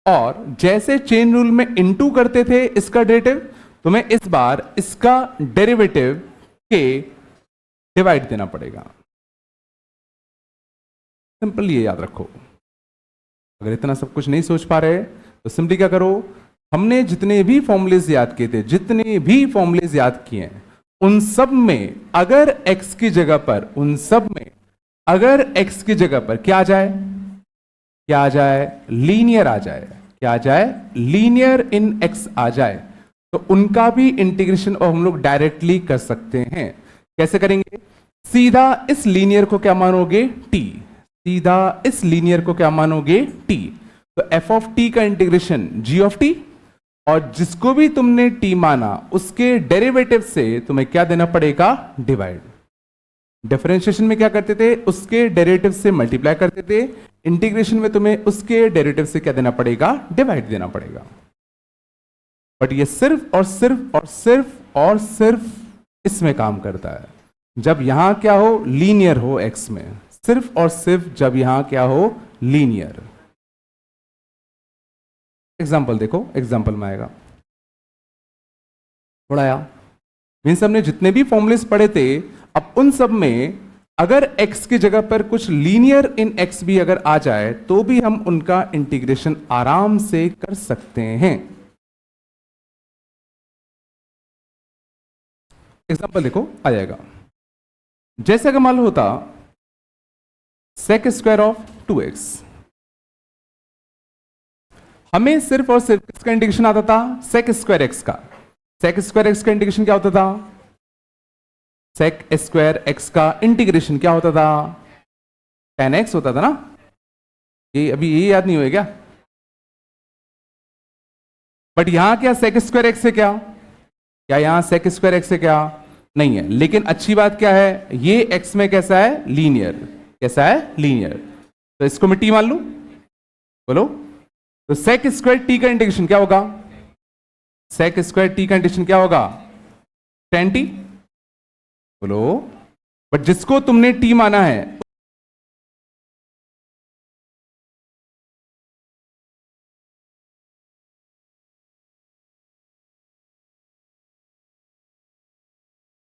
और जैसे चेन रूल में इनटू करते थे इसका डेरिवेटिव, तो मैं इस बार इसका डेरिवेटिव के डिवाइड देना पड़ेगा। सिंपल ये याद रखो। अगर इतना सब कुछ नहीं सोच पा रहे तो सिंपली क्या करो, हमने जितने भी फॉर्मूलेज याद किए थे, जितने भी फॉर्मूलेज याद किए हैं, उन सब में अगर x की जगह पर, उन सब में अगर x की जगह पर क्या आ जाए, क्या आ जाए, लीनियर आ जाए, क्या आ जाए, लीनियर इन x आ जाए, तो उनका भी इंटीग्रेशन और हम लोग डायरेक्टली कर सकते हैं। कैसे करेंगे? सीधा इस लीनियर को क्या मानोगे, t, सीधा इस लीनियर को क्या मानोगे, t। तो f ऑफ t का इंटीग्रेशन g ऑफ t, और जिसको भी तुमने t माना उसके डेरिवेटिव से तुम्हें क्या देना पड़ेगा, डिवाइड। डिफरेंशिएशन में क्या करते थे, उसके डेरिवेटिव से मल्टीप्लाई करते थे, इंटीग्रेशन में तुम्हें उसके डेरिवेटिव से क्या देना पड़ेगा, डिवाइड देना पड़ेगा। बट ये सिर्फ और सिर्फ और सिर्फ और सिर्फ इसमें काम करता है जब यहां क्या हो, लीनियर हो x में, सिर्फ और सिर्फ जब यहां क्या हो, लीनियर। एग्जाम्पल देखो, एग्जाम्पल में आएगा थोड़ा आया, मीन्स हमने जितने भी फॉर्मूलेस पढ़े थे, अब उन सब में अगर x की जगह पर कुछ लीनियर इन x भी अगर आ जाए तो भी हम उनका इंटीग्रेशन आराम से कर सकते हैं। एग्जाम्पल देखो आ जाएगा, जैसे अगर मान लो होता सेक स्क्वायर ऑफ 2x, हमें सिर्फ और सिर्फ किसका इंटीग्रेशन आता था, सेक स्क्वायर एक्स का। सेक स्क्वायर एक्स का इंटीग्रेशन क्या होता था, सेक स्क्वायर एक्स का इंटीग्रेशन क्या होता था, tan x होता था ना। ये अभी ये याद नहीं हुआ क्या? बट यहां क्या सेक स्क्वायर एक्स है, क्या यहां सेक स्क्वायर एक्स है, क्या नहीं है। लेकिन अच्छी बात क्या है, ये x में कैसा है, लीनियर, कैसा है, लीनियर। तो इसको मैं t मान लू, बोलो। तो सेक स्क्वायर t का इंटीग्रेशन क्या होगा, सेक स्क्वायर t का इंटीग्रेशन क्या होगा, tan t, बोलो। बट जिसको तुमने t माना है